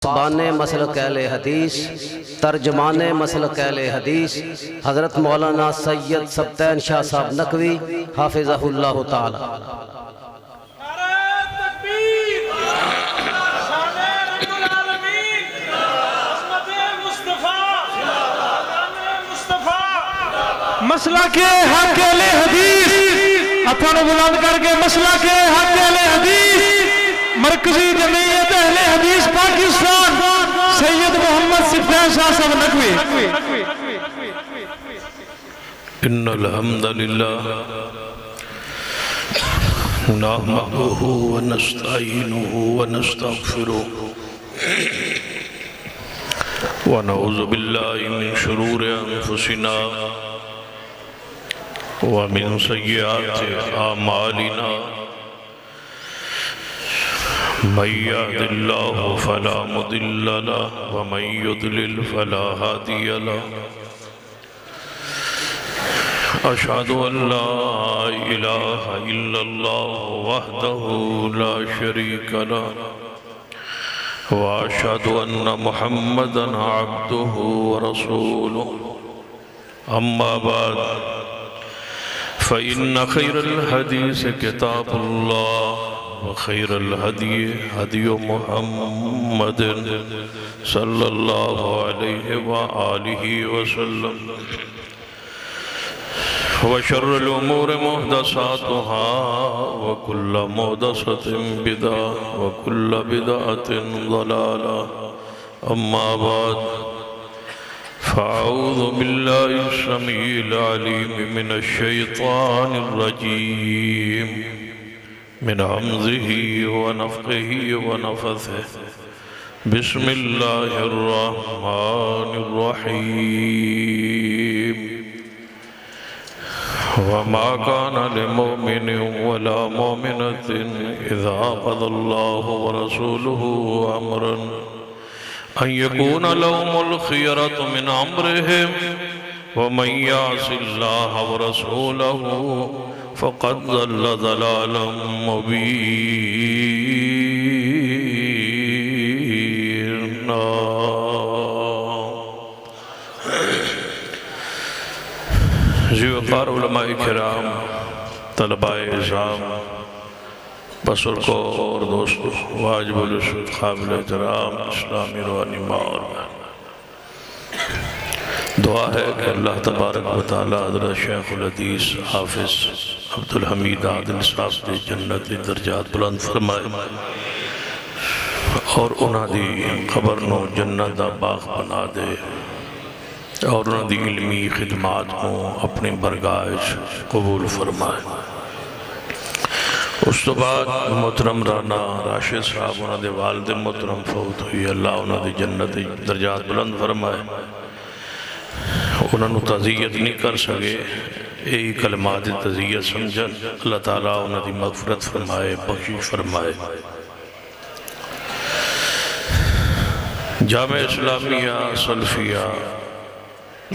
پاسبان مسلک اہل حدیث، ترجمان مسلک اہل حدیث حضرت مولانا سید سبطین شاہ صاحب نقوی حافظہ اللہ تعالی۔ نعرہ تکبیر، شان رب العالمین، عظمت مصطفیٰ، مسلک حق اہل حدیث، ہتھوں بلند کر کے مسلک حق اہل حدیث، مرکزی جمعیت اہل حدیث پاکستان سید محمد سبطین شاہ صاحب نقوی۔ ان الحمد للہ نحمده ونستعینه ونستغفره ونعوذ باللہ من شرور انفسنا ومن سیئات اعمالنا من يهد الله فلا مضل له ومن يضلل فلا هادي له أشهد أن لا إله إلا الله وحده لا شريك له وأشهد أن محمدًا عبده ورسوله أما بعد فإن خير الحديث كتاب الله وخير الهدي هدي محمد صلى الله عليه وآله وسلم وشر الأمور محدثاتها وكل محدثة بدعة وكل بدعة ضلالة أما بعد فأعوذ بالله السميع العليم من الشيطان الرجيم من همزه ونفخه ونفثه بسم الله الرحمن الرحيم وما كان لمؤمن ولا مؤمنة إذا قضى الله ورسوله أمرا أن يكون لهم الخيرة من أمرهم ومن يعص الله ورسوله فقد ضل ضلالا مبينا۔ زیوقار علماء کرام، طلباء اعظام، بزرگوں اور دوستوں، واجب الرسول قابل احترام اسلامی روحانی ماں اور بہن، دعا ہے کہ اللہ تبارک و تعالی حضرت شیخ الحدیث حافظ عبدالحمید عادل صاحب دے جنت درجات بلند فرمائے اور انہاں دی قبر نو جنت دا باغ بنا دے اور انہاں دی علمی خدمات کو اپنی برگاہ قبول فرمائے۔ اس تو بعد محترم رانا راشد صاحب انہاں دے والد محترم فوت ہوئی، اللہ انہاں دی جنت درجات بلند فرمائے۔ انہوں نے تعزیت نہیں کر سکے، یہی کلمات تعزیت سمجھن، اللہ تعالیٰ انہوں نے مغفرت فرمائے، بخشش فرمائے۔ جامع اسلامیہ سلفیہ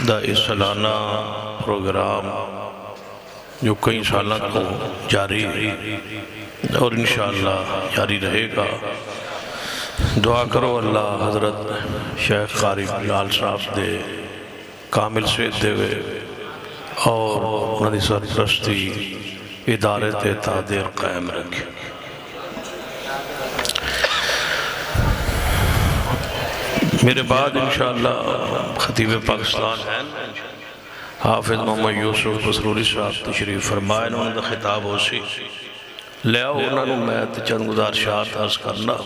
دا اس سالانہ پروگرام جو کئی سالہ کو جاری اور انشاءاللہ جاری رہے گا، دعا کرو اللہ حضرت شیخ قاری بلال صاحب دے کامل سوید دے ہوئے اور انہوں نے سرپرستی ادارت تعدیر قائم رکھے۔ میرے بعد انشاءاللہ خطیب پاکستان ہیں حافظ محمد یوسف بسروری صاحب تشریف فرمائے، انہوں نے خطاب ہو سی لے آؤ، انہوں نے میں چند گزارشات عرض کرنا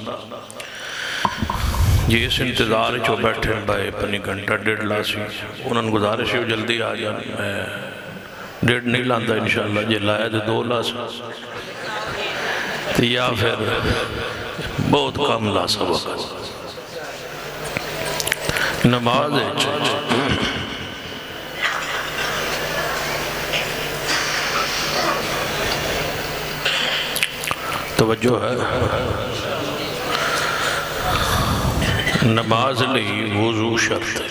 جی اس انتظار جو بیٹھے بھائی پنی گھنٹہ ڈیڑھ لاسی انہوں نے گزارش ہو جلدی آ جانا، میں ڈیڑھ نہیں لاندہ انشاءاللہ جی لائے دے 2 لاس تو یا پھر بہت کم لاسا وقت نماز ہے توجہ ہے۔ نماز لئی وضو شرط ہے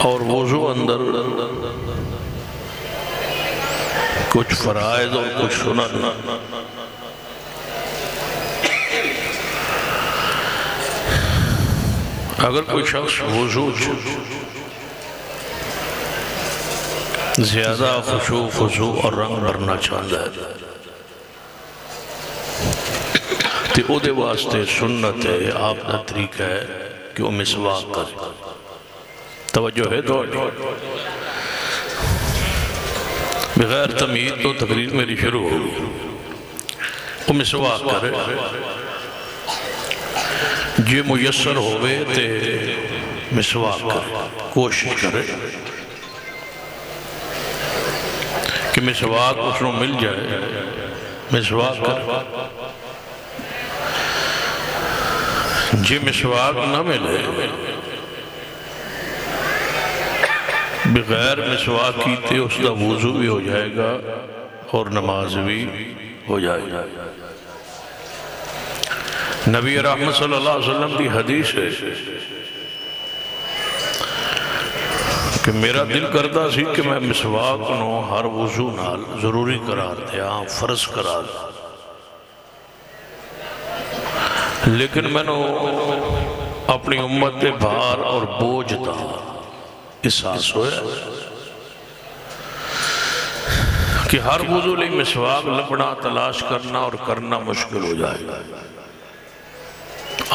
اور وضو اندر کچھ فرائض اور کچھ سنن اگر کوئی شخص وضو زیادہ خشوع خضوع اور رنگ بھرنا چاہتا ہے تو او دے واسطے سنت ہے، آپ دا طریقہ ہے کہ وہ مسواک کرے۔ توجہ ہے تو بغیر تمہید تو تقریر میری شروع ہوگی۔ وہ مسواک کرے، جی میسر ہوئے تے مسواک کرے، کوشش کرے کہ مسواک اس کو مل جائے، مسواک کرے۔ جی مسواک نہ ملے، بغیر مسواک کیتے اس کا وضو بھی ہو جائے گا اور نماز بھی ہو جائے گا۔ نبی رحمت صلی اللہ علیہ وسلم کی حدیث ہے کہ میرا دل کرتا سی کہ میں مسواک نو ہر وضو نال ضروری قرار دیا، فرض قرار دیا، لیکن میں نے اپنی امت کے بھار اور بوجھ دا احساس ہویا کہ ہر وضو لئی مسواک لبنا تلاش کرنا اور کرنا مشکل ہو جائے گا۔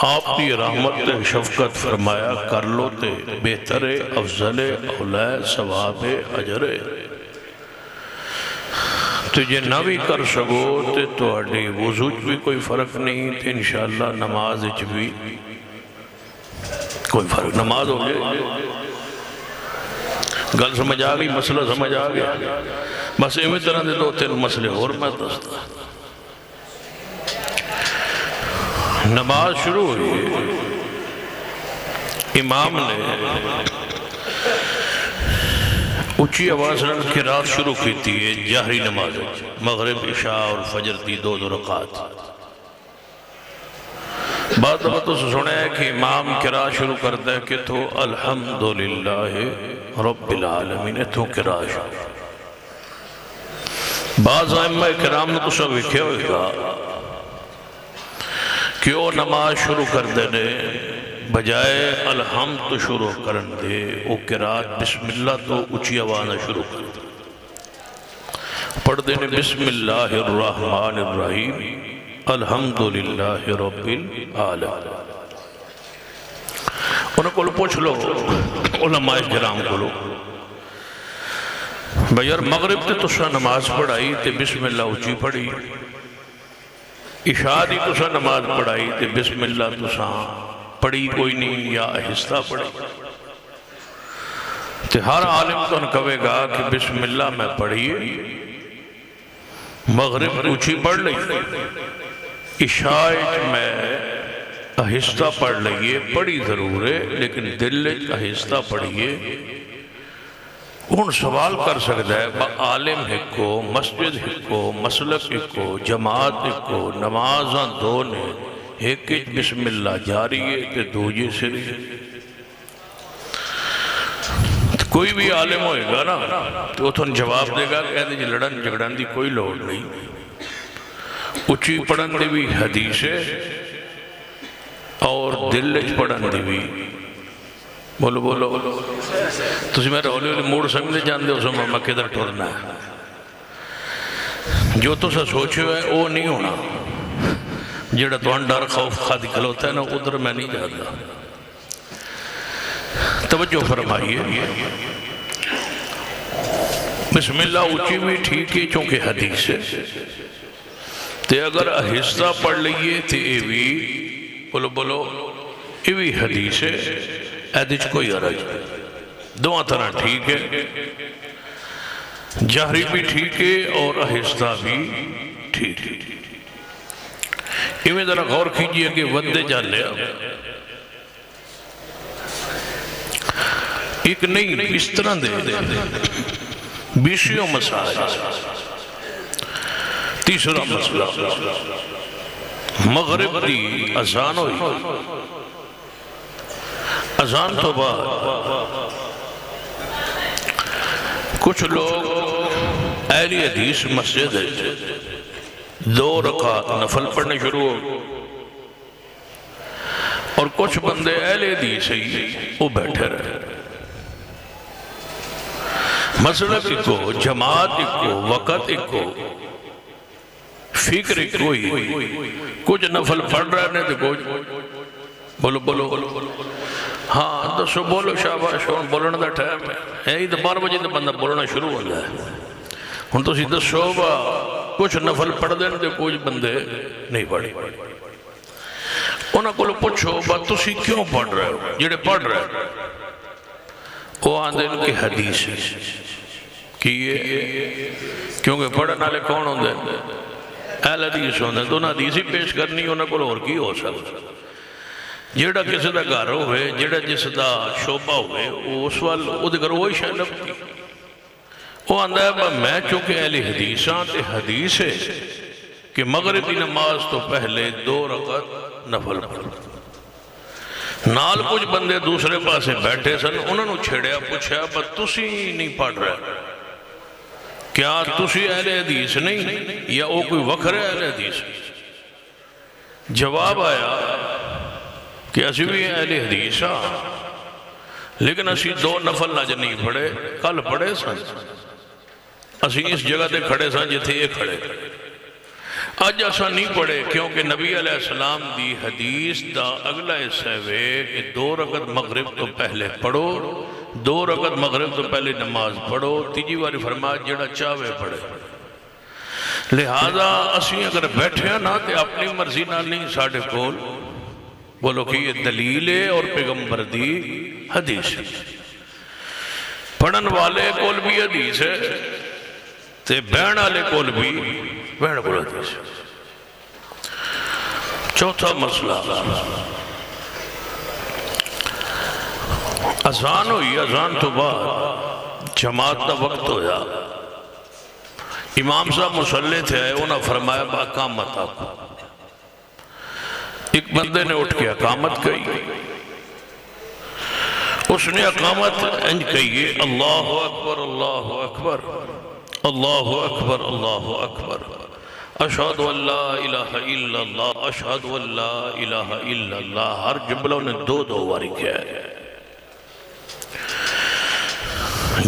آپ کی رحمت شفقت فرمایا کر لو تے بہتر افضل اولے ثواب اجر۔ تو جے نہ بھی کر سکو تے تہاڈی وضو وچ بھی کوئی فرق نہیں تے انشاءاللہ نماز وچ بھی کوئی فرق، نماز ہو گئی۔ گل سمجھ آ گئی، مسئلہ سمجھ آ گیا۔ بس ایویں طرح دے دو تین مسئلے اور میں دستا۔ نماز شروع ہوئی، امام نے اونچی آواز میں قرات شروع کی تھی جہری نماز، مغرب عشاء اور فجر کی دو رکعات۔ بعد دفعہ تو سنا ہے کہ امام قرات شروع کرتا ہے کہ تو الحمدللہ رب العالمین تو قرات شروع۔ بعض ائمہ کرام نے تو سب وکھے ہوئے گا کہ وہ نماز شروع کر دینے بجائے الحمد شروع کرن دے، وہ قرات بسم اللہ تو اونچی آواز شروع کر دے، پڑھ دینے بسم اللہ الرحمن الرحیم الحمدللہ رب العالمین۔ انہوں کو پوچھ لو علماء کرام کو لو بھئی یار مغرب تے تسا نماز پڑھائی تے بسم اللہ اونچی پڑھی، عشاء دی تسا نماز پڑھائی تے بسم اللہ تسا پڑھی کوئی نہیں یا آہستہ پڑھی؟ تے ہر عالم تو ان کہے گا کہ بسم اللہ میں پڑھیے، مغرب اونچی پڑھ لئیے، عشاء میں آہستہ پڑھ لئیے، پڑھی ضرور ہے لیکن دل آہستہ پڑھیے۔ ان سوال کر سکتا ہے عالم ہکو، مسجد ہکو، مسلک ہکو، جماعت ہکو، نمازاں دو نے ایک بسم اللہ جاری ہے تے دوجے سری۔ کوئی بھی عالم ہوئے گا نا تو وہ جواب دے گا کہ کہتے جی لڑن جگڑن دی کوئی لوڑ نہیں، اچھی پڑھن دی بھی حدیث ہے اور دل پڑھن دی بھی۔ بولو بولو تسی میرے ہولی ہولی موڑ سمجھے جان دے اس میں میں کدھر ٹورنا ہے، جو تو سا سوچے ہوئے وہ نہیں ہونا، جیڑا تو ڈر خوف خادی کھلوتا ہے نا ادھر میں نہیں جاتا۔ توجہ فرمائیے، بسم اللہ اونچی بھی ٹھیک ہے چونکہ حدیث ہے، تے اگر آہستہ پڑھ لئیے تے اے بھی بولو بولو اے بھی حدیث ہے، ایدھچ کوئی عرض دو طرح ٹھیک ہے، جہری بھی ٹھیک ہے اور آہستہ بھی ٹھیک ہے۔ ایویں ذرا غور کیجئے کہ ودے جان لیا ایک نہیں اس طرح دے بیسیوں مسائل۔ تیسرا مسئلہ مغرب دی اذان ہوئی، اذان تو بعد کچھ لوگ اہل حدیث مسجد ہے دو رکعت نفل پڑھنے شروع ہو اور کچھ بندے اہل حدیث ہی وہ بیٹھے رہے. مسلک کو، جماعت کو، وقت کو، فکر کوئی. کچھ نفل پڑھ رہے ہیں تو کچھ بولو بولو ہاں دسو بولو شاباش. ہوں بولنے کا ٹائم ہے. یہی تو 12 بجے تو بندہ بولنا شروع ہو جائے. ہوں تسی دسو با کچھ نفل پڑھ دیں تو کچھ بندے نہیں پڑھے. انہوں کو پوچھو با تسی کیوں پڑھ رہے ہو؟ جڑے پڑھ رہے ہیں وہ آندھے ان کی حدیث ہے کیونکہ پڑھنے والے کون ہوندے ہیں؟ اہل حدیث ہوندے ہیں. تو انہیں حدیث ہی پیش کرنی انہوں کو اور کی ہو سکتا. جیڑا کسی دا گھر ہوئے، جیڑا جس دا شعبہ ہوئے، اس وال او دے گھر وہی شاہ لگتی. وہ آندھا ہے میں چونکہ اہل حدیثاں تے حدیث ہے کہ مغرب کی نماز تو پہلے 2 رکعت نفل پڑھ. نال کچھ بندے دوسرے پاسے بیٹھے سن. انہوں نے چھڑیا پوچھا بس تسی نہیں پڑھ رہے، کیا تسی اہل حدیث نہیں یا وہ کوئی وکھرے اہل حدیث؟ جواب آیا کہ اسی بھی اہل حدیث ہاں لیکن اسی 2 نفل نج نہیں پڑھے، کل پڑھے سن. اسی اس جگہ تے کھڑے سن جتھے یہ کھڑے. اج ایسا نہیں پڑھے کیونکہ نبی علیہ السلام دی حدیث دا اگلا حصہ ہے کہ 2 رکعت مغرب تو پہلے پڑھو، 2 رکعت مغرب تو پہلے نماز پڑھو. تیجی باری فرمایا جڑا چاہے پڑھے. لہذا اسی اگر بیٹھے ہیں نا تے اپنی مرضی نہ نہیں ساڑھے کول بولو کہ یہ دلیل ہے اور پیغمبر دی حدیث ہے. پڑھن والے کول بھی حدیث ہے تے بہن والے کول بھی بہن کول حدیث ہے. چوتھا مسئلہ اذان ہوئی. اذان تو بعد جماعت دا وقت ہویا. امام صاحب مصلی تھے آئے، انہوں نے فرمایا با اقامت آپ. ایک بندے نے اٹھ کے اقامت کہی. اس نے اقامت انج کہی اللہ اکبر اللہ اکبر اللہ اکبر اللہ اکبر اشہد ان لا الہ الا اللہ اشہد ان لا الہ الا اللہ. ہر جملہ نے 2 واری کیا ہے.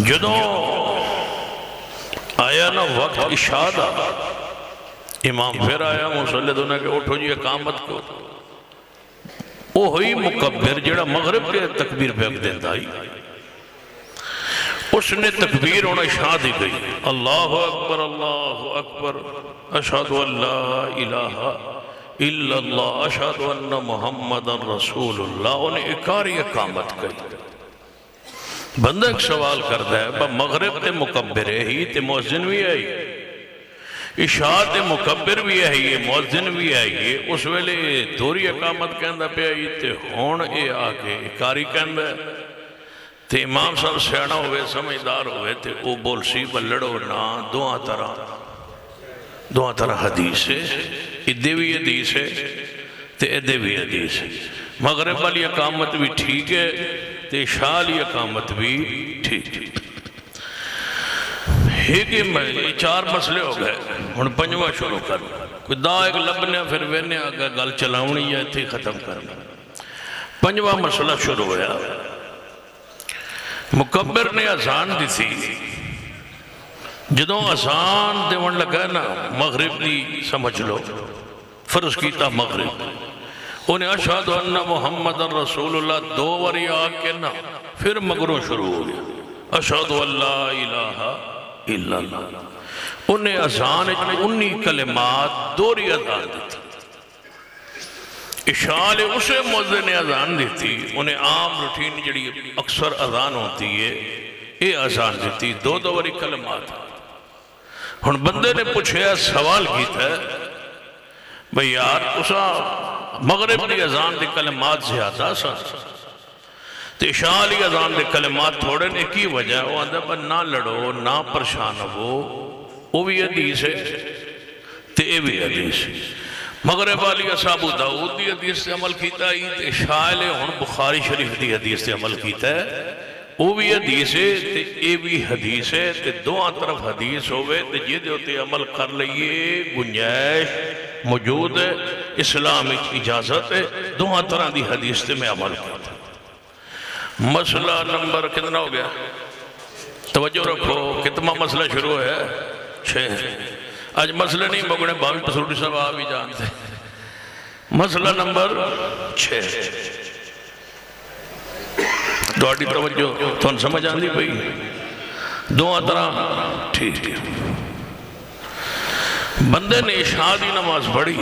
جدوں آیا نا وقت عشاء دا، امام پھر آیا مصلی دونے کہ اٹھو جی اقامت کو. وہ ہوئی مکبر جڑا مغرب کے تکبیر پہ اگدین دائی. اس نے تکبیر انہیں شاہ دی گئی اللہ اکبر اشہد ان لا الہ الا اللہ اشہد ان محمد رسول اللہ. انہیں اکاری اقامت کہی. بندہ ایک سوال کرتا ہے مغرب تے مکبر ہے ہی تے مؤذن بھی ہے ہی، عشاء تے مکبر بھی ہے ہی، مؤذن بھی ہے ہی. اس ویلے دوری اقامت کہندہ پہ آئی تے ہون اے آگے اکاری کہندہ تے امام صاحب سیانا ہوئے سمجھدار ہوئے تے او بول سی بلڑو نا. دعا طرح حدیث ہے. ادھے بھی حدیث ہے تے ادھے بھی حدیث ہے. مغرب والی اقامت بھی ٹھیک ہے تے عشاء والی اقامت بھی ٹھیک ہے. یہ 4 مسئلے ہو گئے. ہن 5واں شروع کر. کوئی دا ایک لبنے پھر وینے آگا گل چلاؤنی یا تھی ختم کرنا. 5واں مسئلہ شروع ہویا. مکبر نے اذان دی تھی. جدوں اذان دیون لگا نا مغرب دی سمجھ لو فرض کیتا مغرب. انہیں اشہد ان محمد رسول اللہ 2 واری آکے نا پھر مغرب شروع ہو گیا اشہد ان لا الہ الا اللہ. انہیں اذان 19 کلمات دوری اذان دیتی. عشاء لے اسے موذن نے اذان دیتی. انہیں عام روٹین جڑی اکثر اذان ہوتی ہے یہ اذان دیتی 2 واری کلمات. ہن بندے نے پوچھا سوال کیتا ہے بھئی یار اسا مغرب دی اذان دے کلمات زیادہ سا تے عشاء لی اذان دے کلمات تھوڑے نے کی وجہ. وہ آندھا پر نہ لڑو نہ پریشان ہو. وہ بھی حدیث ہے تے اے بھی حدیث ہے. مغرب والی اصحاب داؤد دی حدیث سے عمل کیتا ہے تے عشاء لے ہن بخاری شریف دی حدیث سے عمل کیتا ہے. وہ بھی حدیث ہے تے اے بھی حدیث ہے تے دونوں طرف حدیث ہوئے تے جہدے ہوتے عمل کر لئیے گنجائش موجود ہے اسلام اجازت ہے دونوں طرح دی حدیث تے میں عمل کرتا ہوں۔ مسئلہ نمبر کتنا ہو گیا؟ توجہ رکھو، کتنا مسئلہ شروع ہے؟ 6۔ آج مسئلہ نہیں مگنے باوی پسوٹی صاحب آپ بھی جانتے ہیں۔ مسئلہ نمبر 6 دوڑی توجہ تو سمجھ آندی پئی دونوں طرح ٹھیک ہے۔ بندے نے عشاء نماز پڑھی،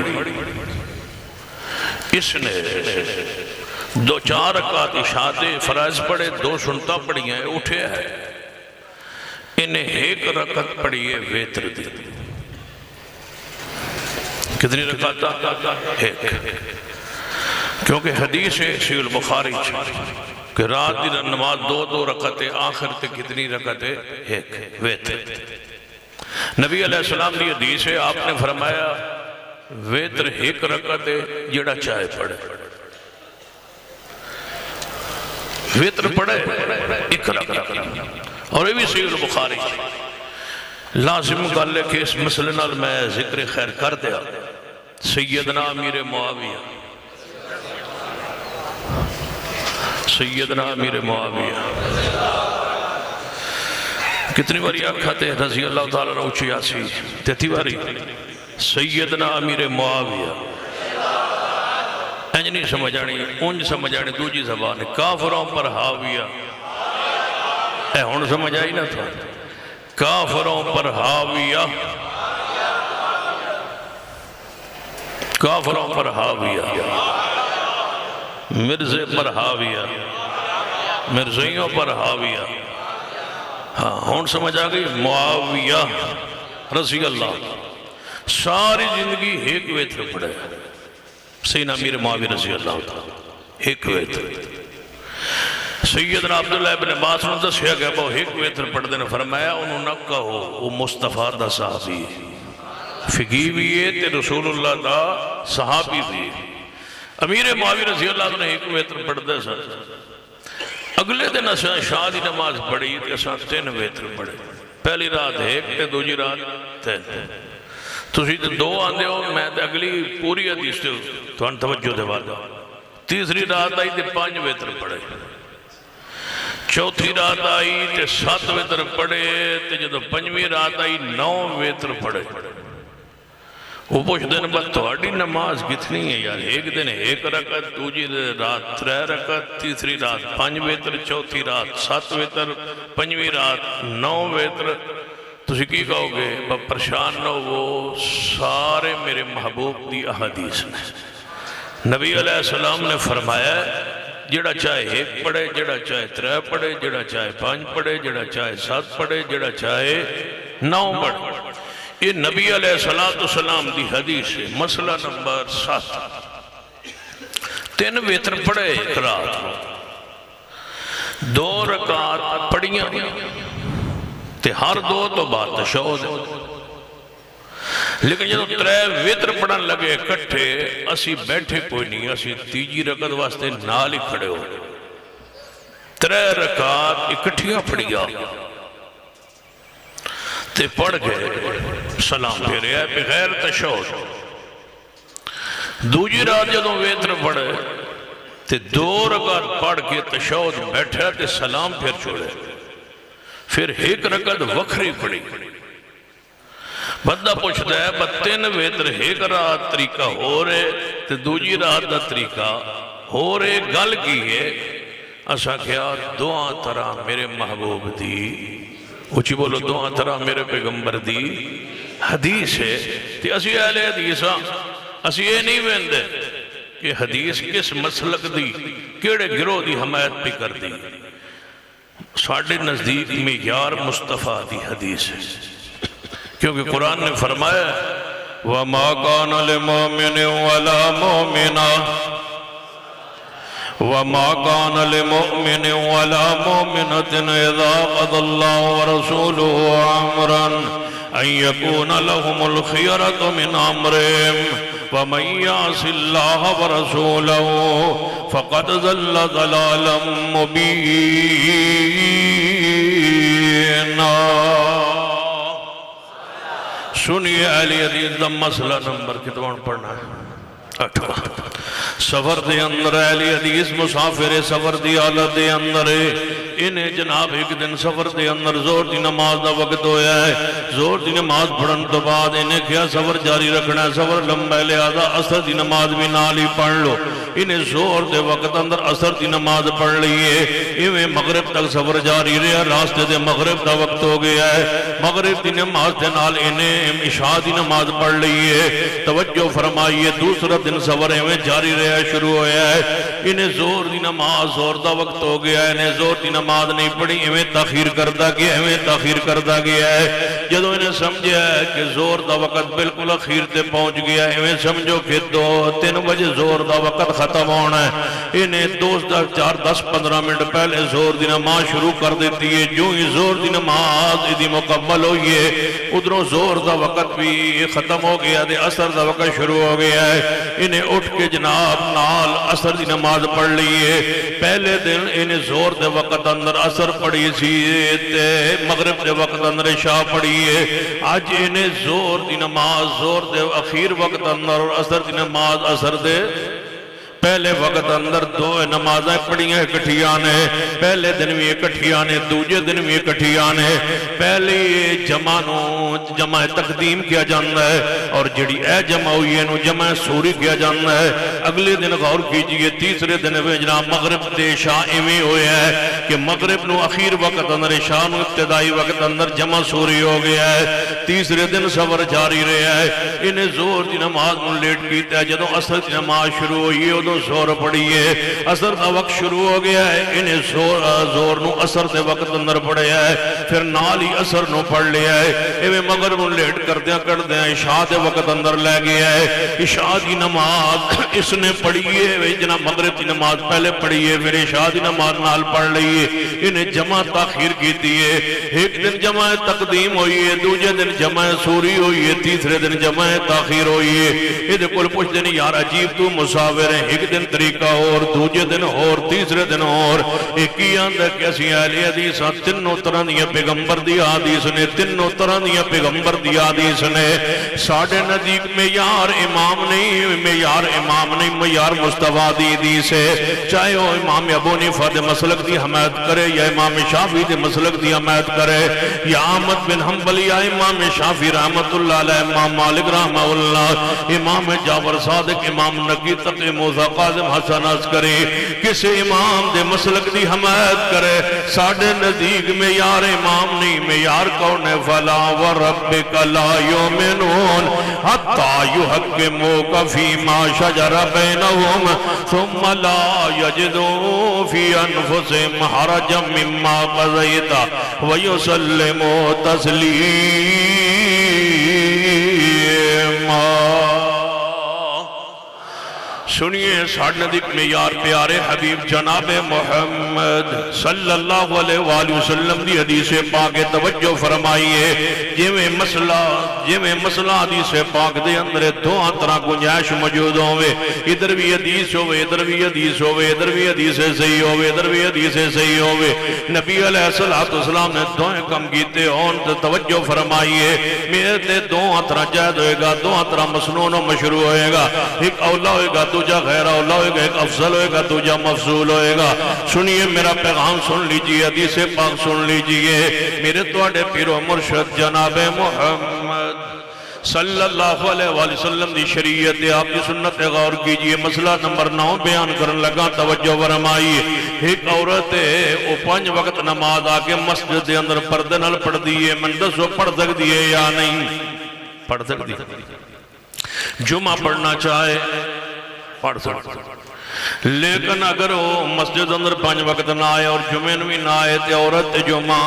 اس نے 2-4 رکعت عشاء دے فرائض پڑھے، 2 سنتاں پڑھی ہیں، اٹھے ہے انہیں 1 رکعت پڑھی ہے ویتر دی۔ کتنی رکعت؟ 1۔ کیونکہ حدیث ہے صحیح البخاری کہ رات دی نماز 2 رکعتیں، آخر تے کتنی رکعتیں؟ 1 ویتر۔ نبی علیہ السلام دی حدیث ہے، آپ نے فرمایا ویتر 1 رکعت ہے، جڑا چاہے پڑھے، ویتر پڑھے 1 رکعت۔ اور یہ بھی صحیح البخاری لازم گل ہے کہ اس مسئلے نال میں ذکر خیر کر دیا۔ سیدنا امیر معاویہ، سیدنا امیر معاویہ کتنی باری آکھاتے رضی اللہ تعالیٰ عنہ 86 تیتی باری سیدنا امیر معاویہ انج نہیں سمجھانی، انج سمجھانی دوجی زبان کافروں پر حاویہ۔ اے ہون سمجھ آئی نا تھا، کافروں پر حاویہ، کافروں پر حاویہ، مرزے پر حاویہ، مرزیوں پر حاویہ۔ ہاں ہون سمجھ آگئی معاویہ رضی اللہ ساری زندگی 1 ویتر پڑھے، سیدنا امیر معاویہ رضی اللہ تعالیٰ 1 ویتر۔ سیدنا عبداللہ ابن عباس نے دسیا کہ وہ 1 ویتر پڑھ دینے، فرمایا انہوں نہ کہو وہ مصطفیٰ دا صحابی فقی بھی ہے تے رسول اللہ دا صحابی بھی۔ امیر معاویہ رضی اللہ نے 1 ویتر پڑھ دے سر، اگلے دن اساں عشاء دی نماز پڑھی تے اساں 3 ویتر پڑھے، پہلی رات 1 تے دوجی رات 3۔ تسی تے 2 آندے ہو، میں تے اگلی پوری حدیث تے تھوڑا توجہ دے والا۔ تیسری رات آئی تے 5 ویتر پڑھے، چوتھی رات آئی تے 7 ویتر پڑھے، تے جدو 5ویں رات آئی 9 ویتر پڑھے۔ وہ پوچھ دن بعد تھوڑی نماز کتنی ہے یار؟ 1 دن 1 رکعت، دوجی رات 3 رکعت، تیسری رات 5 ویتر، چوتھی رات 7 ویتر، 5ویں رات 9 ویتر۔ تسی کی کہو گے پریشان نہ وہ سارے میرے محبوب دی احادیث نے۔ نبی علیہ السلام نے فرمایا جڑا چاہے 1 پڑھے، جڑا چاہے 3 پڑھے، جڑا چاہے 5 پڑھے، جڑا چاہے 7 پڑھے، جڑا چاہے 9 پڑھے۔ یہ نبی علیہ السلام دی حدیث ہے۔ مسئلہ نمبر 7 3 ویتر پڑھے 1 رات، 2 رکعت پڑھیاں تے ہر 2 تو بعد تشہد۔ لیکن جب 3 ویتر پڑھن لگے کٹھے، اسی بیٹھے کوئی نہیں، اسی تیجی رکعت واسطے نال ہی کھڑے ہو، 3 رکعت اکٹھیاں پڑھیا تے پڑھ گئے، سلام پھیرے بغیر تشہد۔ دوجی رات جدوں ویتر پڑھے تے 2 رکعت پڑھ کے تشہد بیٹھا تے سلام پھیر چھوڑے، پھر 1 رکعت وکھری پڑھی۔ بندہ پوچھتا ہے بس 3 ویتر 1 رات طریقہ ہو رہے تے دوجی رات دا طریقہ ہو رہے، گل کی ہے اسا کیا دعا طرح میرے محبوب دی، اچھی بولو دعا طرح میرے پیغمبر دی حدیث ہے۔ تے اسی اہل حدیثاں اسی یہ نہیں ویندے کہ حدیث کس مسلک دی کیڑے گروہ دی حمایت پہ کر دی، ساڑھے نزدیک معیار مصطفیٰ دی حدیث ہے، کیونکہ قرآن نے فرمایا وَمَا كَانَ لِمُؤْمِنٍ وَلَا مُؤْمِنَةٍ وَمَا كَانَ لِمُؤْمِنٍ وَلَا مُؤْمِنَةٍ إِذَا قَضَى اللَّهُ وَرَسُولُهُ أَمْرًا أَن يَكُونَ لَهُمُ الْخِيَرَةُ مِنْ أَمْرِهِمْ وَمَن يَعْصِ اللَّهَ وَرَسُولَهُ فَقَدْ ضَلَّ ضَلَالًا مُبِينًا۔ سنیے اہل حدیث دا مسئلہ نمبر کتنا پڑھنا ہے؟ 8۔ سفر دے اندر اہل حدیث مسافر سفر دی حالت دے اندر انہیں جناب ایک دن سفر دے اندر زور دی نماز دا وقت ہویا ہے۔ زور دی نماز پڑھن تو بعد انہیں کیا سفر جاری رکھنا ہے، سفر لمبا ہے لہذا عصر دی نماز بھی نال ہی پڑھ لو۔ انہیں زور دے وقت اندر عصر دی نماز پڑھ لیے، انہیں مغرب تک سفر جاری رہا، راستے دے مغرب دا وقت ہو گیا ہے۔ مغرب دی نماز دے نال انہیں عشاء دی نماز پڑھ لیے۔ توجہ فرمائیے، دوسرا دن سفر انہیں جاری رہا شروع ہویا ہے۔ انہیں زور دی نماز زور دا وقت ہو گیا ہے، انہیں زور دی نماز نہیں پڑھی، انہیں تاخیر کردہ گیا ہے۔ جدو انہیں سمجھا ہے کہ زور دا وقت بالکل اخیر تے پہنچ گیا ہے، انہیں سمجھو کہ 2-3 بجے زور دا وقت ختم ہونا ہے۔ انہیں 4-10-15 منٹ پہلے زور دی نماز شروع کر دیتی ہے۔ جو ہی زور دی نماز دی مکمل ہوئی ہے، ادھروں زور دا وقت بھی ختم ہو گیا ہے، عصر دا وقت شروع ہو گیا ہے۔ انہیں اٹھ کے جناب نال عصر دی نماز پڑھ لیے۔ پہلے دن انہیں زور دے وقت اندر عصر پڑھی سی تے مغرب دے وقت اندر عشاء پڑھی ہے۔ آج انہیں زور دی نماز زور دے اخیر وقت اندر اور عصر دی نماز عصر دے پہلے وقت اندر 2 نمازیں پڑھیاں اکٹھیاں نے۔ پہلے دن بھی اکٹھیاں نے، دوجے دن بھی اکٹھیاں نے۔ پہلی جمع تقدیم کیا جاندہ ہے اور جڑی اے جمع ہوئی ہے نو جمع سوری کیا جاندہ ہے۔ اگلے دن غور کیجئے، تیسرے دن میں جناب مغرب دے عشاء ایویں ہویا ہے کہ مغرب نو اخیر وقت اندر عشاء نو ابتدائی وقت اندر جمع سوری ہو گیا ہے۔ تیسرے دن سفر جاری رہا ہے۔ انہیں زور دی نماز نو لیٹ کیتا ہے۔ جدوں عصر دی نماز شروع ہوئی ہے ادھوں زور پڑھیے، عصر دا وقت شروع ہو گیا ہے۔ انہیں زور نو عصر دے وقت اندر پڑھیا ہے، پھر نال ہی عصر نو پڑھ لیا ہے۔ ایویں مغرب نو لیٹ کردیاں عشاء دے وقت اندر لے گیا ہے۔ عشاء دی نماز اس نے پڑھیے، جناب مغرب دی نماز پہلے پڑھیے، پھر عشاء دی نماز نال پڑھ لئیے۔ انہیں جمع تاخیر کیتی ہے۔ ایک دن جمع تقدیم ہوئی ہے، دوجے دن جمع سوری ہوئی ہے، تیسرے دن جمع تاخیر ہوئی ہے۔ یہ کل پوچھ دن یار عجیب تو مسافر ہے، ایک دن طریقہ اور دوجے دن اور تیسرے دن اور۔ ایک ہی آندہ کہ اسی اہل حدیث تینوں طرح دیا پیغمبر دی حدیث نے، تینوں طرح دیا پیغمبر دی حدیث نے۔ ساڑھے نزدیک معیار امام نہیں، معیار مصطفیٰ دی حدیث ہے۔ چاہے وہ امام ابو حنیفہ دے مسلک دی حمایت کرے یا امام شافعی دے مسلک دی حمایت کرے یا احمد بن حنبل یا امام شافعی رحمت اللہ علیہ، امام مالک رحمہ اللہ، امام جعفر صادق، امام نقی تقی موسیٰ قاسم حسن عسکری، کسی امام دے مسلک دی حمایت کرے۔ ساڑھے نزدیک معیار امام نہیں، معیار کون ہے؟ فلا وربک لا یؤمنون حتی یحکموک فیما شجر بینہم ثم لا یجدوا فی انفسہم حرجا مما قضیت ویسلموا تسلیما۔ سنیے ساڑھے نزدیک معیار پیارے حبیب جناب محمد صلی اللہ علیہ وآلہ وسلم دی حدیث پاک توجہ فرمائیے۔ جیویں مسئلہ حدیث پاک دے اندر دو طرح گنجائش موجود ہوئے، ادھر بھی حدیث ہوئے، ادھر بھی حدیث ہوئے، ادھر بھی حدیث صحیح ہوئے، ادھر بھی حدیث صحیح ہوئے۔ نبی علیہ السلام نے دوئیں کم کیتے ہون توجہ فرمائیے۔ میرے تے دو طرح جائد ہوئے گا، دو طرح مسنون و مشروع ہوئے گا، ایک اولا ہوئے گا، دوجہ غیر اولا ہوئے گا، ایک افضل ہوئے گا، دوجہ مفضول ہوئے گا۔ سنیے میرا پیغام سن لیجئے، حدیث پاک سن لیجئے۔ میرے توڑے پیر و مرشد جناب محمد صلی اللہ علیہ وآلہ وسلم دی شریعت آپ کی سنت غور کیجئے۔ مسئلہ نمبر 9 بیان کرن لگا، توجہ فرمائیے۔ ایک عورت ہے وہ 5 وقت نماز آکے مسجد دے اندر پردے نال پڑھ دیئے، من دسو پڑھ سکتی ہے یا نہیں؟ پڑھ سکتی ہے۔ جمعہ پڑھنا چاہے پڑھ سکتی ہے، لیکن اگر وہ مسجد اندر 5 وقت نہ آئے اور جمعہ بھی نہ آئے تو عورت جمعہ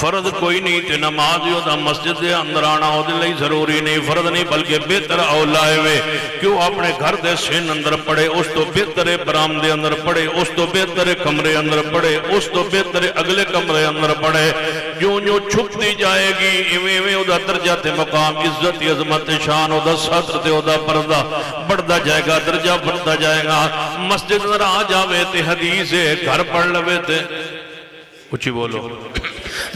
فرض کوئی نہیں تے نماز دا مسجد دے اندر آنا ہو دے لئی ضروری نہیں، فرض نہیں بلکہ بہتر اولائے وے کیوں اپنے گھر دے سین اندر پڑھے، اس تو بہتر برام دے اندر پڑھے، اس تو بہتر کمرے اندر پڑھے، اس تو بہتر اگلے کمرے اندر پڑھے، جو چھپتی جائے گی ایویں او دا درجہ تے مقام عزت عظمت شان او دا سطر تے او دا پردہ بڑھتا جائے گا، درجہ بڑھتا جائے گا۔ مسجد اندر آ جاوے تے حدیث ہے، گھر پڑھ لوے تے اچھی بولو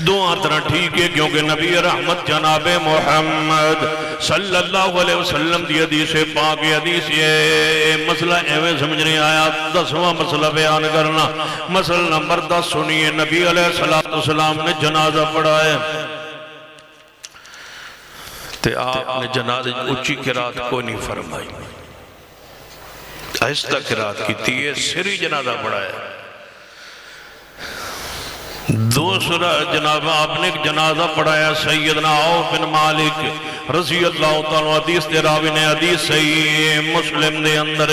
دعا طرح ٹھیک ہے، کیونکہ نبی رحمت جناب محمد صلی اللہ علیہ وسلم دی حدیث پاک حدیث یہ مسئلہ ایویں سمجھ نہیں آیا، 10واں مسئلہ بیان کرنا۔ مسئلہ نمبر 10 سنیے، نبی علیہ السلام نے جنازہ پڑھا ہے تے آپ نے جنازہ اچھی قرات کو نہیں فرمائی، آہستہ قرات کی تھی، سری جنازہ پڑھا ہے۔ دوسرا جناب آپ نے ایک جنازہ پڑھایا سیدنا عوف بن مالک رضی اللہ تعالیٰ، حدیث دے راوی نے حدیث صحیح مسلم دے اندر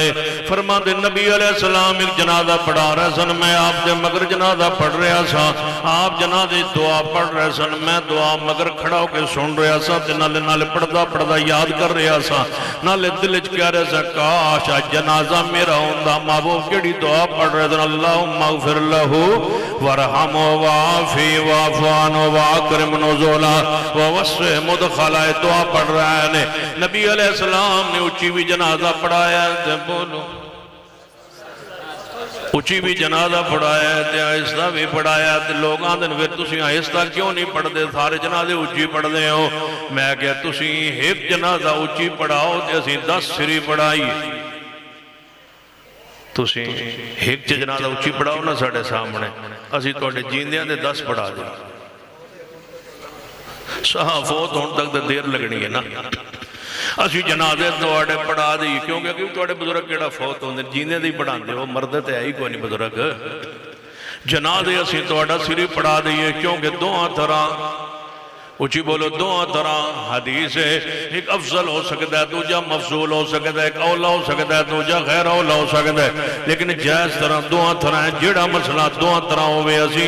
فرما دے نبی علیہ السلام ایک جنازہ پڑھا رہے سن، میں آپ دے مگر جنازہ پڑھ رہا سا، آپ جنازے دعا پڑھ رہے سن، میں دعا مگر کھڑا ہو کے سن رہا سا تے نالے نالے پڑھدا یاد کر رہا سا، نالے دل وچ کہہ رہا سا کاش جنازہ میرا ہوندا، محبوب کیڑی دعا پڑھ رہے سن، اللہم اغفر لہو ورحمہ وعافی وعفوان واکرم نزولا ووسع مدخلا، دعا پڑھ رہا ہے۔ نبی علیہ السلام نے اچھی بھی جنازہ پڑھایا ہے، بولو اچھی بھی جنازہ پڑھایا ہے، آہستہ بھی پڑھایا ہے۔ لوگ آندھن پھر تسی آہستہ کیوں نہیں پڑھ دے، سارے جنازے اچھی پڑھ دے ہو؟ میں کہا تسی ایک جنازہ اچھی پڑھاؤ تے اسی 10 سری پڑھائی، تسی ایک جنازہ اچھی پڑھاؤ نا ساڑھے سامنے، اسی توڑے جیندیاں دے 10 پڑھا دیں، صحاف فوت ہون تک دیر لگنی ہے نا، اسی جنازے توڑے پڑھا دی، کیونکہ توڑے بزرگ کیڑا فوت ہون دے جیندے دی پڑھان دے، وہ مردت ہے ہی کوئی نہیں بزرگ، جنازے اسی توڑا سری پڑھا دیئے، کیونکہ دعا طرح اچھی بولو دعا طرح حدیث ہے، ایک افضل ہو سکتا ہے، دوجہ مفضول ہو سکتا ہے، ایک اولا ہو سکتا ہے، دوجہ غیر اولا ہو سکتا ہے، لیکن جائز طرح دعا طرح ہے، جڑا مسئلہ دعا طرح ہوئے، اسی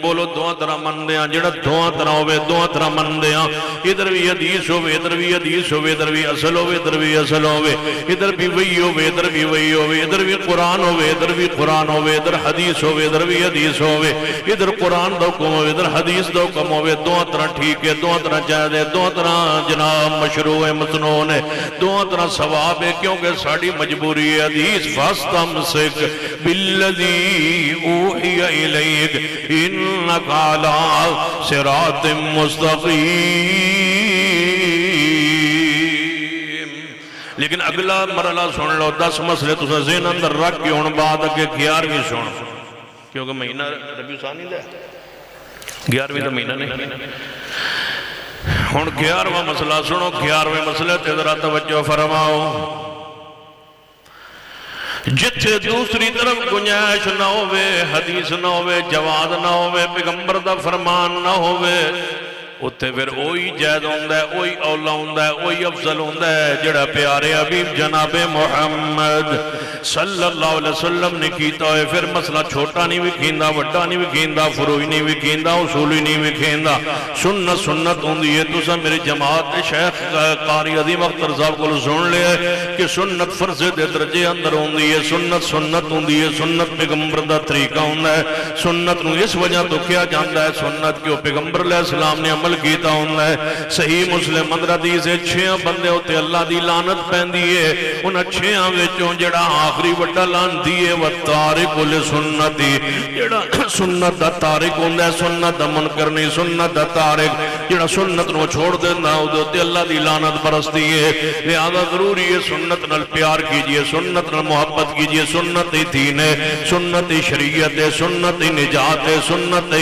بولو دعا طرح من دیاں، جڑا دعا طرح ہوئے دعا طرح من دیاں، ادھر بھی حدیث ہوئے، ادھر بھی حدیث ہوئے، ادھر بھی اصل ہوئے، ادھر بھی اصل ہوئے، ادھر بھی وہی ہوئے، ادھر بھی وہی ہوئے، ادھر بھی قرآن ہوئے، ادھر بھی قرآن ہوئے، ادھر حدیث ہوئے، ادھر بھی حدیث ہوئے، ادھر قرآن دو کم ہوئے، ادھر حدیث دو کم ہوئے، دعا طرح ٹھیک ہے، دعا طرح جائز ہے، دعا طرح جناب مشروع ہے، مسنون ہے، دعا طرح ثواب ہے، کیونکہ ساڑی مجبوری ہے۔ حدیث فاستمسک بالذی اوحی الیک انک علی صراط مستقیم۔ لیکن اگلا مرحلہ سن لو، 10 مسئلے تو ذہن اندر رکھ کے ان بعد اگے 11ویں سن، کیونکہ مہینہ ربیع ثانی دا 11ویں تو مہینہ نہیں، ہن 11واں مسئلہ سنو، 11ویں مسئلے تے ذرا توجہ فرماؤ۔ جتھے دوسری طرف گنجائش نہ ہوئے، حدیث نہ ہوئے، جواز نہ ہوئے، پیغمبر دا فرمان نہ ہوئے، اتھے پھر اوہی جائز ہوندہ ہے، اوہی اولا ہوندہ ہے، اوہی افضل ہوندہ ہے جڑا پیارے حبیب جناب محمد صلی اللہ علیہ وسلم نے کیتا ہے۔ پھر مسئلہ چھوٹا نہیں وکھیندہ، وڈا نہیں وکھیندہ، فروعی نہیں وکھیندہ، اصولی نہیں وکھیندہ، سنت سنت ہوندی ہے۔ تسا میری جماعت شیخ قاری عظیم اختر صاحب کو سن لے کہ سنت فرض دے درجے اندر ہوندی ہے، سنت سنت ہوندی ہے، سنت پیغمبر دا طریقہ ہوندہ ہے۔ سنت نو اس وجہ تو کیا جاندہ ہے سنت کیوں پیغمبر علیہ السلام نے عمل کیتا ہوندہ ہے۔ صحیح مسلم اندر حدیث ہے 6 بندے ہوتے اللہ دی لعنت پہندی ہے، ان 6 وچوں جڑا آخری وڈا لعنتی ہے وَالتَّارِقُ لِسُنَّتِ، جڑا سنت دا تارک ہوندہ ہے، سنت دا منکر نہیں، سنت دا تارک جڑا سنت نو چھوڑ دینا ہوتے اللہ دی لعنت برستی ہے۔ لہذا ضروری ہے سنت نال پیار کیجئے، سنت نال محبت کیجئے، سنت دین ہے، سنت شریعت ہے، سنت نجات ہے، سنت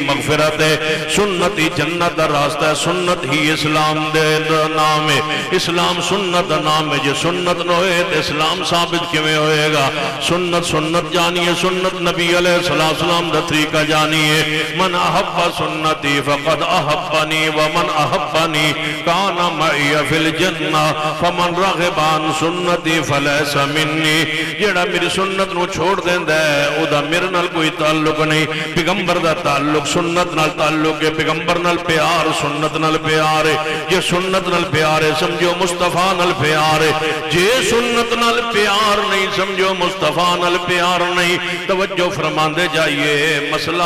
مغفرت ہے، سنت جنت دا راستہ ہے سنت ہی اسلام دے نام ہے اسلام سنت دا نام ہے جے سنت نہ ہوئے تو اسلام ثابت کیویں ہوئے گا سنت جانیے سنت نبی علیہ السلام دا طریقہ جانیے من احب سنتی فقد احبنی ومن احبنی کان معی فی الجنہ فمن رغب عن سنتی فلیس منی جیڑا میری سنت نو چھوڑ دیندا ہے او دا میرے نال کوئی تعلق نہیں پیغمبر دا تعلق سنت نال تعلق ہے پیغمبر نال پیار سنت نال پیار ہے جے سنت نال پیار ہے سمجھو مصطفیٰ نال پیار ہے جے سنت نال پیار نہیں سمجھو مصطفیٰ نال پیار نہیں توجہ فرماندے جائیے مسئلہ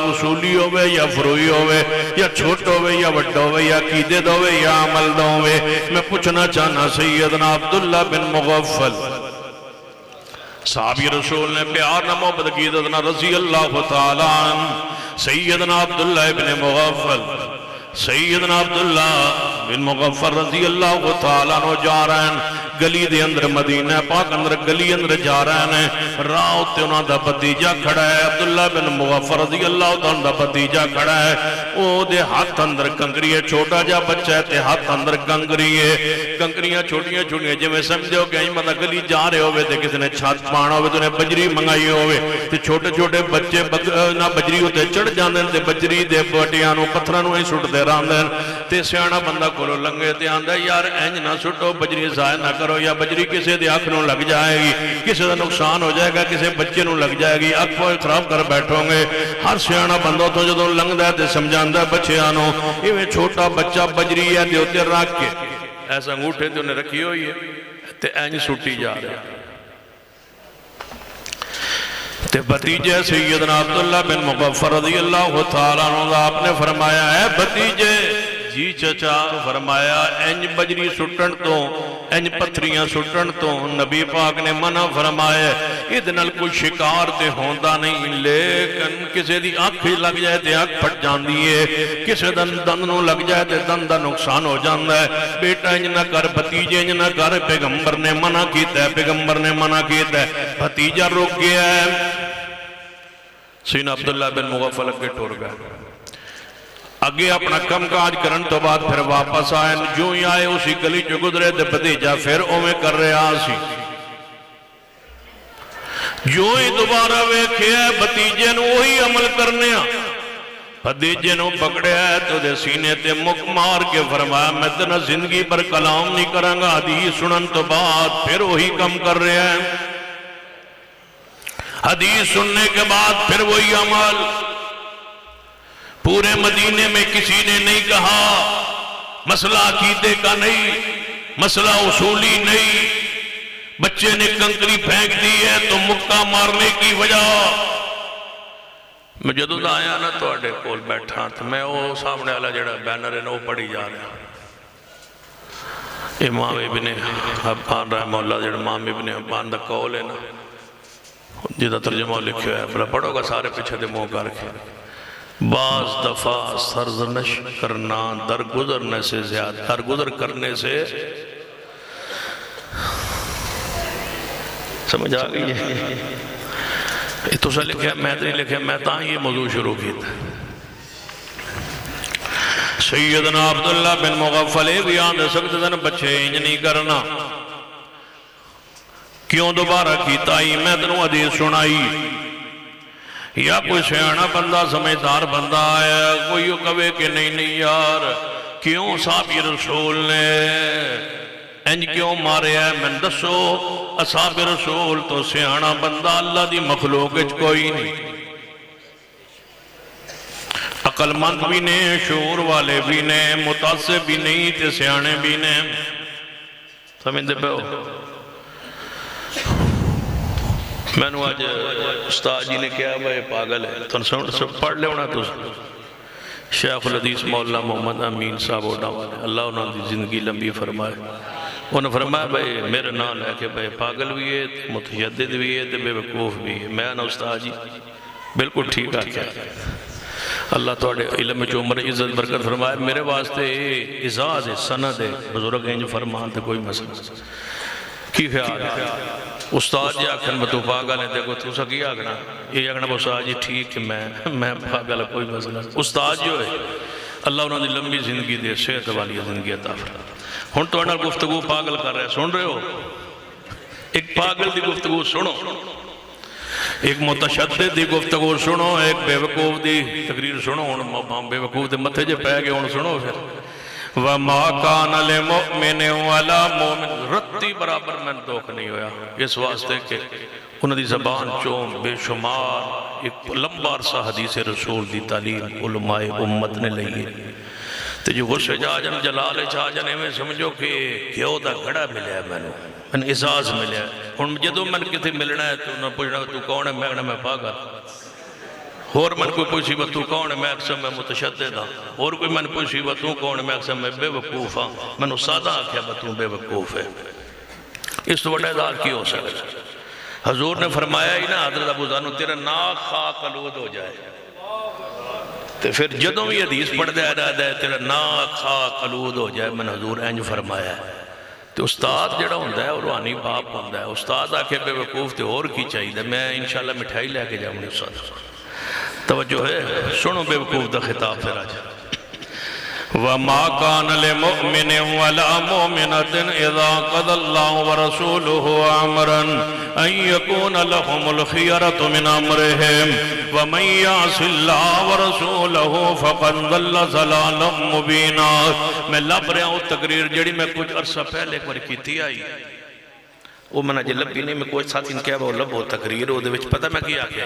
اصولی ہوئے یا فروعی ہوئے یا چھوٹ ہوئے یا وڈا ہوئے یا عقیدت ہوئے یا عمل ہوئے میں پوچھنا چاہنا سیدنا عبداللہ بن مغفل صحابی رسول نے پیار نہ محبت کی عزتنا رضی اللہ تعالیٰ عنہ سیدنا عبداللہ بن مغفل سیدنا عبداللہ بن مغفل رضی اللہ تعالیٰ عنہ جا رہے ہیں گلی دے اندر مدینہ پاک اندر گلی اندر جا رہے ہیں راہ تے انہاں دا بھتیجا کھڑا ہے عبداللہ بن مغفل رضی اللہ تعالیٰ دا بھتیجا کھڑا ہے او دے ہاتھ اندر کنگری ہے چھوٹا جا بچہ ہے تے ہاتھ اندر کنگری ہے کنگریاں چھوٹیاں چھوٹیاں جے میں سمجھو کہ ہی مطلب گلی جا رہے ہوئے تے کسی نے چھات پانا ہوئے تو نے بجری منگائی ہوئے تے چھوٹے چھوٹے بچے نہ بجری ہوتے چڑھ جاندے تے بجری دے بٹیاں پتھراں نو ہی سٹ دے راندے تے سیاںا بندہ کولو لنگے تے آندا یار انج نہ سٹو بجری ضائع نہ کرو یا بجری کسی دے آنکھ نو لگ جائے گی کسی دا نقصان ہو جائے گا کسی بچے نو لگ جائے گی آنکھ کو خراب کر بیٹھو گے ہر سیاںا بندہ تو جدوں لنگدا ہے تے سمجھاندا بچیاں نو ایویں چھوٹا بچہ بجری ہے تے اوتے رکھ کے ایسا انگوٹھے تے انہیں رکھی ہوئی ہے تے انج سٹی جا رہا ہے تے بھتیجے سیدنا عبداللہ بن مغفل رضی اللہ تعالیٰ عنہ آپ نے فرمایا ہے بھتیجے جی چچا فرمایا انج بجری سٹن تو انج پتھریاں سٹن تو نبی پاک نے منع فرمایا ادنال کوئی شکار تے ہوندہ نہیں لیکن کسی دی آنکھ لگ جائے تے آنکھ پھٹ جاندی ہے کسی دن نو لگ جائے تے دن دا نقصان ہو جاندہ ہے بیٹا انج نہ کر بھتیجے انج نہ کر پیغمبر نے منع کیتا ہے پیغمبر نے منع کیتا ہے بھتیجا رک گیا ہے سینہ عبداللہ بن مغفل اگے ٹور گیا اگے اپنا کم کاج کرن تو بعد پھر واپس آئے جو ہی آئے اسی گلی جو گزرے دے بھتیجا پھر اوے کر رہے آسی جو ہی دوبارہ ویکھے ہے بھتیجے نو وہی عمل کرنے بھتیجے نو پکڑے ہے تو دے سینے تے مک مار کے فرمایا میں تنہ زندگی پر کلام نہیں کرنگا حدیث سنن تو بعد پھر وہی کم کر رہے ہیں حدیث سننے کے بعد پھر وہی عمل پورے مدینے میں کسی نے نہیں کہا مسئلہ عقیدے کا نہیں مسئلہ اصولی نہیں بچے نے کنکری پھینک دی ہے تو مکہ مارنے کی وجہ میں جدو آیا نا تو اڈے کول بیٹھا تھا میں وہ سامنے والا جڑا بینر ہے نا وہ پڑھی جا رہا امام ابن حبان رحمہ اللہ جڑا امام ابن حبان دا قول ہے نا جدہ ترجمہ لکھو ہے بلا پڑھو گا سارے پیچھے دے منہ کر کے بعض دفعہ سرزنش کرنا درگزرنے سے زیادہ درگزر کرنے سے سمجھ آ گئی ہے یہ تو سا لکھے میں نہیں لکھے میں تاں یہ موضوع شروع کی تھا سیدنا عبداللہ بن مغفل بھی آن دے سکتے تھے بچے انج نہیں کرنا کیوں دوبارہ کیتا ہی میں تنوں حدیث سنائی یا کوئی سیانا بندہ سمجھدار بندہ آیا کوئی کہے کہ نہیں یار کیوں صحابی رسول نے انج کیوں مارے ہے میں دسو اصحاب رسول تو سیانا بندہ اللہ دی مخلوق کوئی نہیں عقل مند بھی نے شعور والے بھی نے متعصب بھی نہیں تے سیانے بھی نے سمجھتے پہ ہو میں نے آج استاد جی نے کیا بھائی پاگل ہے تو سب پڑھ لے ہونا تو شیخ الحدیث مولانا محمد امین صاحب اللہ انہوں نے زندگی لمبی فرمائے انہوں نے فرمایا بھائی میرے نام ہے کہ بھائی پاگل بھی ہے متشدد بھی ہے بے وقوف بھی ہے میں نا استاد جی بالکل ٹھیک آ کیا اللہ توڑے علم جو عمر عزت برکت فرمائے میرے واسطے اعزاز ہے سند ہے بزرگ ہیں جو فرمان تھے کوئی مسئلہ کی خیال ہے استاد جی آکھن میں تو پاگل ہے دیکھو تو سا کی آکھنا یہ آکھنا با استاد جی ٹھیک ہے میں پاگل ہے کوئی مسئلہ استاد جو ہے اللہ انہوں نے لمبی زندگی دے، صحت والی زندگی عطا فرمائے۔ ہن تو انہاں گفتگو پاگل کر رہے، سن رہے ہو؟ ایک پاگل دی گفتگو سنو، ایک متشدد دی گفتگو سنو، ایک بے وقوف دی تقریر سنو۔ ہن بے وقوف دے متھے جے پے گئے، ہن سنو پھر۔ وَمَا كَانَ لِمُؤْمِنٍ وَلَا مُؤْمِنٍ، رتی برابر میں دکھ نہیں ہویا اس واسطے کہ انہوں دی زبان چون بے شمار ایک لمبا عرصہ حدیث رسول دی تعلیم علماء امت نے لئی ہے۔ تو جو غصے جا جن جلال چاہ جنے میں سمجھو کہ کیوں دا گھڑا ملیا ہے میں نے اعزاز ملیا ہے۔ ہن جدوں میں کتے ملنا ہے تو انہوں پوچھنا تو کون ہے، میں کہنا میں پاگل۔ اور من کوئی پوچھی با تو کون ہے، میں اقسم میں متشدد ہاں۔ اور کوئی من پوچھی با تو کون ہے، میں اقسم میں بے وقوف ہاں۔ میں نے سادہ آکھیا با تو بے وقوف ہے۔ اس تو بڑا ادار کی ہو سکتا؟ حضور نے فرمایا ہی نا حضرت ابو ذر تیرا ناک خاک آلود ہو جائے، تو پھر جدوں بھی حدیث پڑھ دے ارادہ ہے تیرا ناک خاک آلود ہو جائے، میں نے حضور انج فرمایا ہے۔ تو استاد جڑا ہوندہ ہے روحانی باپ ہوندہ ہے، استاد آکھے بے وقوف تے اور کی چاہیے، میں انشاءاللہ مٹھائی لے کے جاؤں گی استاد۔ توجہ ہے، سنو بے وقوف دا خطاب پھر آجا۔ وَمَا كَانَ لِمُؤْمِنٍ وَلَا مُؤْمِنَةٍ إِذَا قَضَى اللَّهُ وَرَسُولُهُ أَمْرًا أَن يَكُونَ لَهُمُ الْخِيَرَةُ مِنْ أَمْرِهِمْ وَمَن يَعْصِ اللَّهَ وَرَسُولَهُ فَقَدْ ضَلَّ ضَلَالًا مُبِينًا۔ میں لب رہا ہوں تقریر جڑی میں کچھ عرصہ پہلے ایک بار کیتی آئی، وہ میں جی لبی نہیں، میں کوئی ساتھ ان کہہ وہ لبو تقریر وہ دے وچ پتہ میں کیا کہ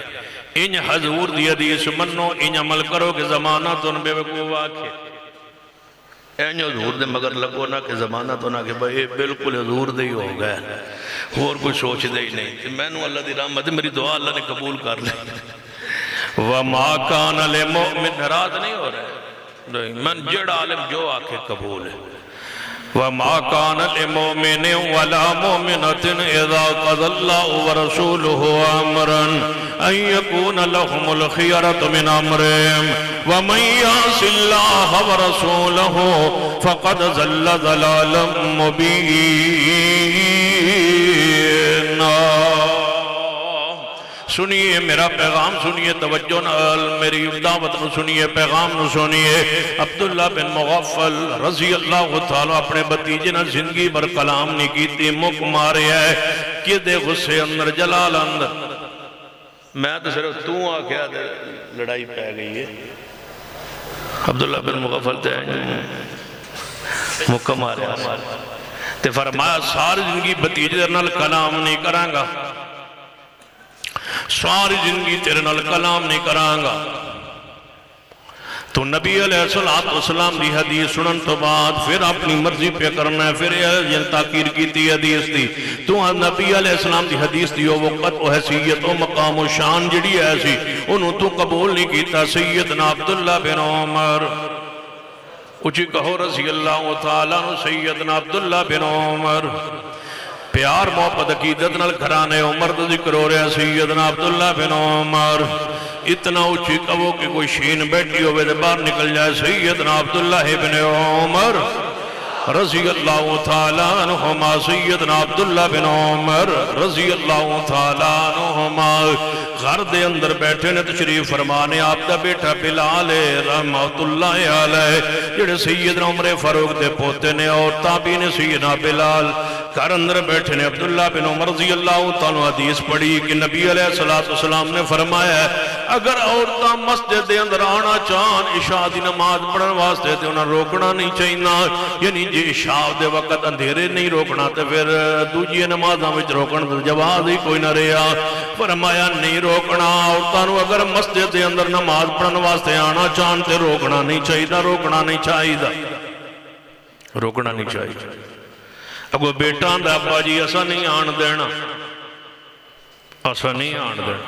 ان حضور دی حدیث منو، ان عمل کرو کہ زمانہ تو ان بے وقوف آکھے۔ این حضور دے مگر لگو نہ کہ زمانہ تو نہ کہ بھئی بالکل حضور دے ہی ہو گئے، اور کوئی سوچ دے ہی نہیں کہ میں نو اللہ دی رحمت میری دعا اللہ نے قبول کر لی۔ وَمَا كَانَ لِمُؤْمِنٍ، ناراض نہیں ہو رہے، من جڑ عالم جو آکھے قبول ہے۔ وَمَا كَانَ لِمُؤْمِنٍ وَلَا مُؤْمِنَةٍ إِذَا قَضَى اللَّهُ وَرَسُولُهُ أَمْرًا أَن يَكُونَ لَهُمُ الْخِيَرَةُ مِنْ أَمْرِهِمْ وَمَن يَعْصِ اللَّهَ وَرَسُولَهُ فَقَدْ ضَلَّ ضَلَالًا مُبِينًا۔ سنیے میرا پیغام، سنیے توجہ نال، میری دعوت نو سنیے، پیغام نو سنیے۔ عبداللہ بن مغفل رضی اللہ تعالیٰ اپنے بتیجے نہ زندگی بر کلام نہیں کیتی، مک مارے ہے کہ دے غصے اندر جلال اندر۔ میں تو صرف تو آکھیا دے لڑائی پہ گئی ہے۔ عبداللہ بن مغفل تے مکہ مارے تے فرمایا ساری زندگی بتیجے در نال کلام نہیں کران گا، ساری زندگی تیرے نال کلام نہیں کران گا۔ تو نبی علیہ السلام دی حدیث سنن تو بعد پھر اپنی مرضی پہ کرنا ہے، پھر یہ تاکیر کی تھی حدیث دی۔ تو نبی علیہ السلام دی حدیث دی وقت و حیثیت و مقام و شان جڑی ایسی انہوں تو قبول نہیں کیتا۔ سیدنا عبداللہ بن عمر، اچھی کہو رضی اللہ تعالیٰ عنہ، سیدنا عبداللہ بن عمر، پیار محبت عقیدت نال گھرانے عمر دا ذکر ہو رہا ہے۔ سیدنا عبداللہ بن عمر اتنا اچھی کہو کہ کوئی شین بیٹھی ہوئے دے باہر نکل جائے۔ سیدنا عبداللہ بن عمر رضی اللہ تعالیٰ عنہما، سیدنا عبداللہ بن عمر رضی اللہ تعالیٰ عنہما گھر دے اندر بیٹھے نے تشریف فرمانے۔ آپ دا بیٹا بلال رحمت اللہ علیہ جڑے سیدنا عمر فاروق دے پوتے نے اور تابعین نے سیدنا بلال گھر اندر بیٹھے نے۔ عبداللہ بن عمر رضی اللہ تعالیٰ حدیث پڑھی کہ نبی علیہ السلام نے فرمایا ہے اگر عورتاں مسجد دے اندر آنا چاہن عشاء دی نماز پڑھن واسطے تے انہاں روکنا نہیں چاہینا، یعنی جی عشاء دے وقت اندھیرے نہیں روکنا تے پھر دوجی نمازاں وچ روکن دا جواز ہی کوئی نہ رہا۔ فرمایا نہیں روکنا، عورتاں نو اگر مسجد دے اندر نماز پڑھن واسطے آنا چاہن تے روکنا نہیں چاہیے، روکنا نہیں چاہیے، روکنا نہیں چاہیے۔ اگو بیٹا دا ابا جی ایسا نہیں آن دینا، ایسا نہیں آن دینا۔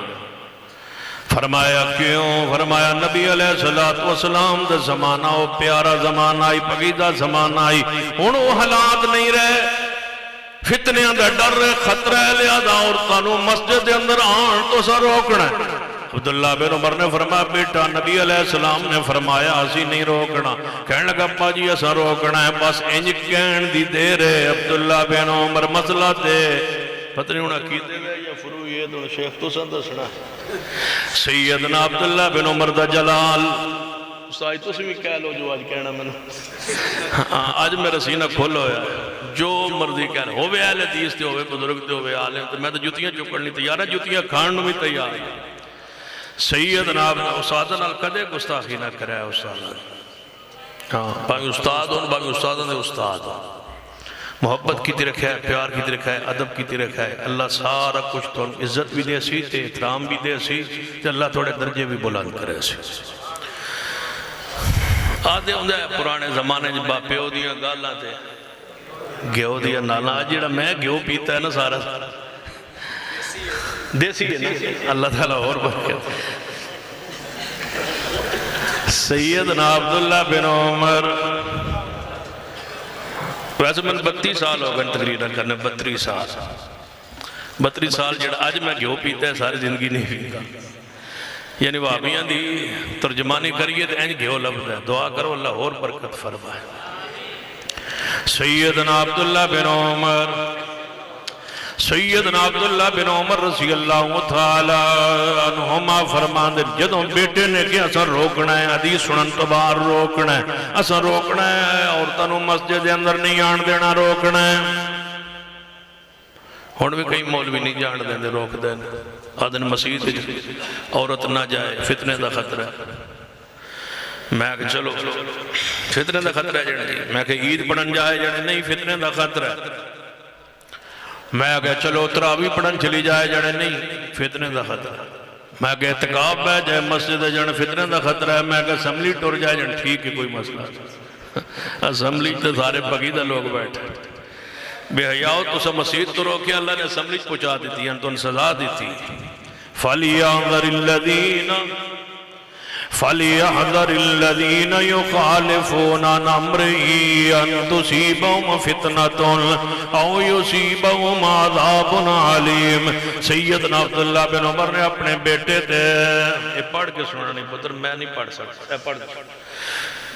فرمایا کیوں؟ فرمایا نبی علیہ السلام دا زمانہ ہو، پیارا زمانہ آئی، پگیدہ زمانہ آئی، انہوں حالات نہیں رہے، فتنے اندر ڈر رہے، خطرہ لہذا عورتوں مسجد اندر آن تو سا روکنا ہے۔ عبداللہ بن عمر نے فرمایا بیٹا نبی علیہ السلام نے فرمایا اسی نہیں روکنا۔ کہنے لگا ابا جی ایسا روکنا ہے، بس انج کہن دی دیر ہے۔ عبداللہ بن عمر مسئلہ دے پتہ نہیں ہونا کیتے گئے یا فروئی ہے تو شیخ تو سن دسنا۔ سیدنا عبداللہ بن عمر دا جلال استاد تسی بھی کہہ لو جو آج کہنا میں آج میرا سینہ کھول ہویا جو مرضی کہنا ہوئے اہل حدیث تے ہوئے بزرگ تے ہوئے عالم تے میں تو جتیاں چکڑنی تیار ہے جتیاں کھانڈ بھی تیار ہے سیدنا استاد نال کدے گستاخی نہ کرے استاد ہاں باقی استاد ہوں باقی استادوں دے استاد ہوں محبت کی رکھا ہے پیار کی رکھا ہے ادب کی رکھا ہے اللہ سارا کچھ تو عزت بھی دے سی تے احترام بھی دے سی تے اللہ تھوڑے درجے بھی بلند کرے سی آدھے ہوں دے پرانے زمانے جب باپیو دیاں گالاں تے گیو دیاں نالاں آج جڑا میں گیو پیتا ہے نا سارا دیسی ہے نا اللہ تعالیٰ اور برکت سیدنا عبداللہ بن عمر ویسے میں 32 سال ہو گئے تقریر کرنے 32 سال جڑا آج میں گھیو پیتا ہے ساری زندگی نہیں پیتا یعنی وہابیاں دی ترجمانی کریے تو اینج گھیو لفظ ہے دعا کرو اللہ اور برکت فرمائے سیدنا عبداللہ بن عمر سیدنا عبداللہ بن عمر رضی اللہ تعالی عنہما فرمان دے جدوں بیٹے نے کہ اساں روکنا ہے حدیث سنن تو باہر روکنا ہے اساں روکنا ہے عورتاں نوں مسجد دے اندر نہیں آن دینا روکنا ہے ہن بھی کئی مولوی نہیں جان دیندے روک دین آدن مسجد عورت نہ جائے فتنے دا خطرہ ہے میں کہ چلو فتنے دا خطرہ ہے جڑے میں کہ عید پڑھن جائے جڑے نہیں فتنے دا خطرہ ہے میں کہا چلو تراوی پڑھن چلی جائے جڑے نہیں فتنے دا خطرہ میں کہا اعتکاف بے جائے مسجد جڑے فتنے دا خطرہ ہے میں کہا اسمبلی ٹور جائے جڑے ٹھیک ہے کوئی مسئلہ اسمبلی تے سارے بغیدہ لوگ بیٹھے بے حیاؤ تو سا مسجد تو روکے اللہ نے اسمبلی پہنچا دیتی ہیں تو ان سزا دیتی فَلْيَعْذَرِ الَّذِينَ فَلْيَحْذَرِ الَّذِينَ يُخَالِفُونَ عَنْ أَمْرِهِ أَن تُصِيبَهُمْ فِتْنَةٌ أَوْ يُصِيبَهُمْ عَذَابٌ عَلِيمٌ سیدنا عبداللہ بن عمر نے اپنے بیٹے تھے یہ پڑھ کے سنا نہیں پتر میں نہیں پڑھ سکتا پڑھ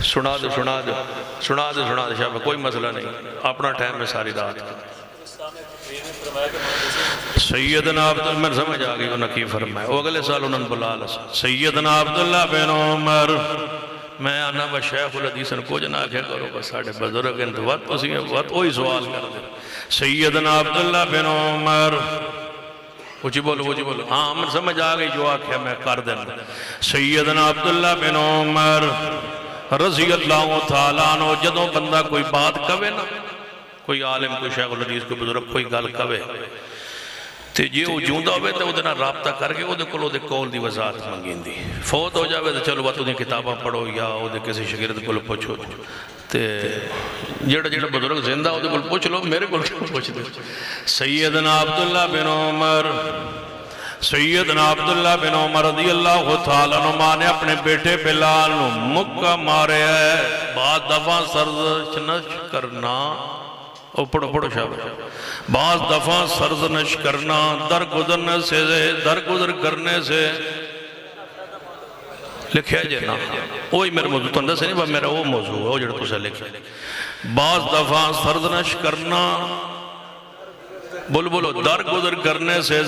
سنا دے شاہ کوئی مسئلہ نہیں اپنا ٹائم میں ساری رات سیدنا عبداللہ میں سمجھ آگئی انہوں نے کی فرمائے وہ اگلے سال انہوں نے بلا لسا سیدنا عبداللہ بن عمر میں آنا و شیخ الحدیث کو جنا کیا کرو بس ساڑھے بزرگ انتوات پسی ہیں وقت وہی سوال کر دے سیدنا عبداللہ بن عمر وچی بولو ہاں میں سمجھ آگئی جو آکھیا میں کر دینا سیدنا عبداللہ بن عمر رضی اللہ تعالیٰ عنہ جدوں بندہ کوئی بات کوئے نا کوئی عالم کوئی شیخ الحدیث کوئی بزرگ کوئی گل کوئے تے جی وہ جوندہ ہوئے تے وہ دینا رابطہ کر کے وہ دے کلو دے کول دی وضاحت مانگین دی فوت ہو جاوے تے چلو بات انہیں کتابہ پڑھو یا وہ دے کسی شگرد کلو پوچھو تے جڑا بزرگ زندہ ہو دے کل پوچھ لو میرے کل پوچھ دے سیدنا عبداللہ بن عمر سیدنا عبداللہ بن عمر رضی اللہ تعالیٰ عنہ نے اپنے بیٹے بلال مکہ مارے ہے بعد دفعہ سرزنش کرنا پڑھو شاہ بعض دفعہ سرزنش کرنا درگزر کرنے سے لکھیا جینا وہی میرے موضوع تو اندر سے نہیں میرا وہ موضوع ہے وہ جڑا تو سے لکھیا بعض دفعہ سرزنش کرنا بولو درگزر کرنے سے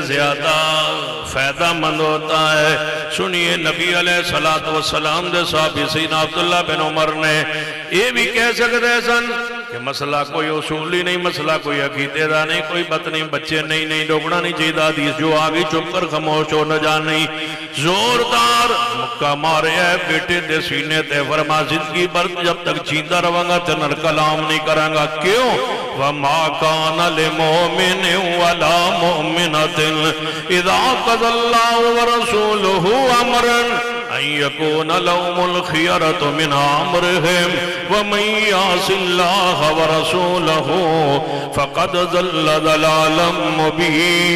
زیادہ فائدہ مند ہوتا ہے سنیے نبی علیہ السلام دے صحابی سیدنا عبداللہ بن عمر نے یہ بھی کہہ سکتے سن کہ مسئلہ کوئی اصولی نہیں مسئلہ کوئی عقیدے دا نہیں کوئی بات نہیں بچے نہیں ڈوگنا نہیں چاہیے حدیث جو آگئی چپ کر خاموش ہو نہ جان نہیں زوردار مکہ مارے ہے بیٹے دے سینے تے فرما زندگی بھر جب تک جیندہ رہوں گا تے نر کلام نہیں کروں گا کیوں وَمَا كَانَ لِمُؤْمِنٍ وَلَا مُؤْمِنَةٍ إِذَا قَضَى اللَّهُ وَرَسُولُهُ أَمْرًا أن يكون لهم الخيرة من أمرهم ومن يعص الله ورسوله فقد ضل ضلالا مبينا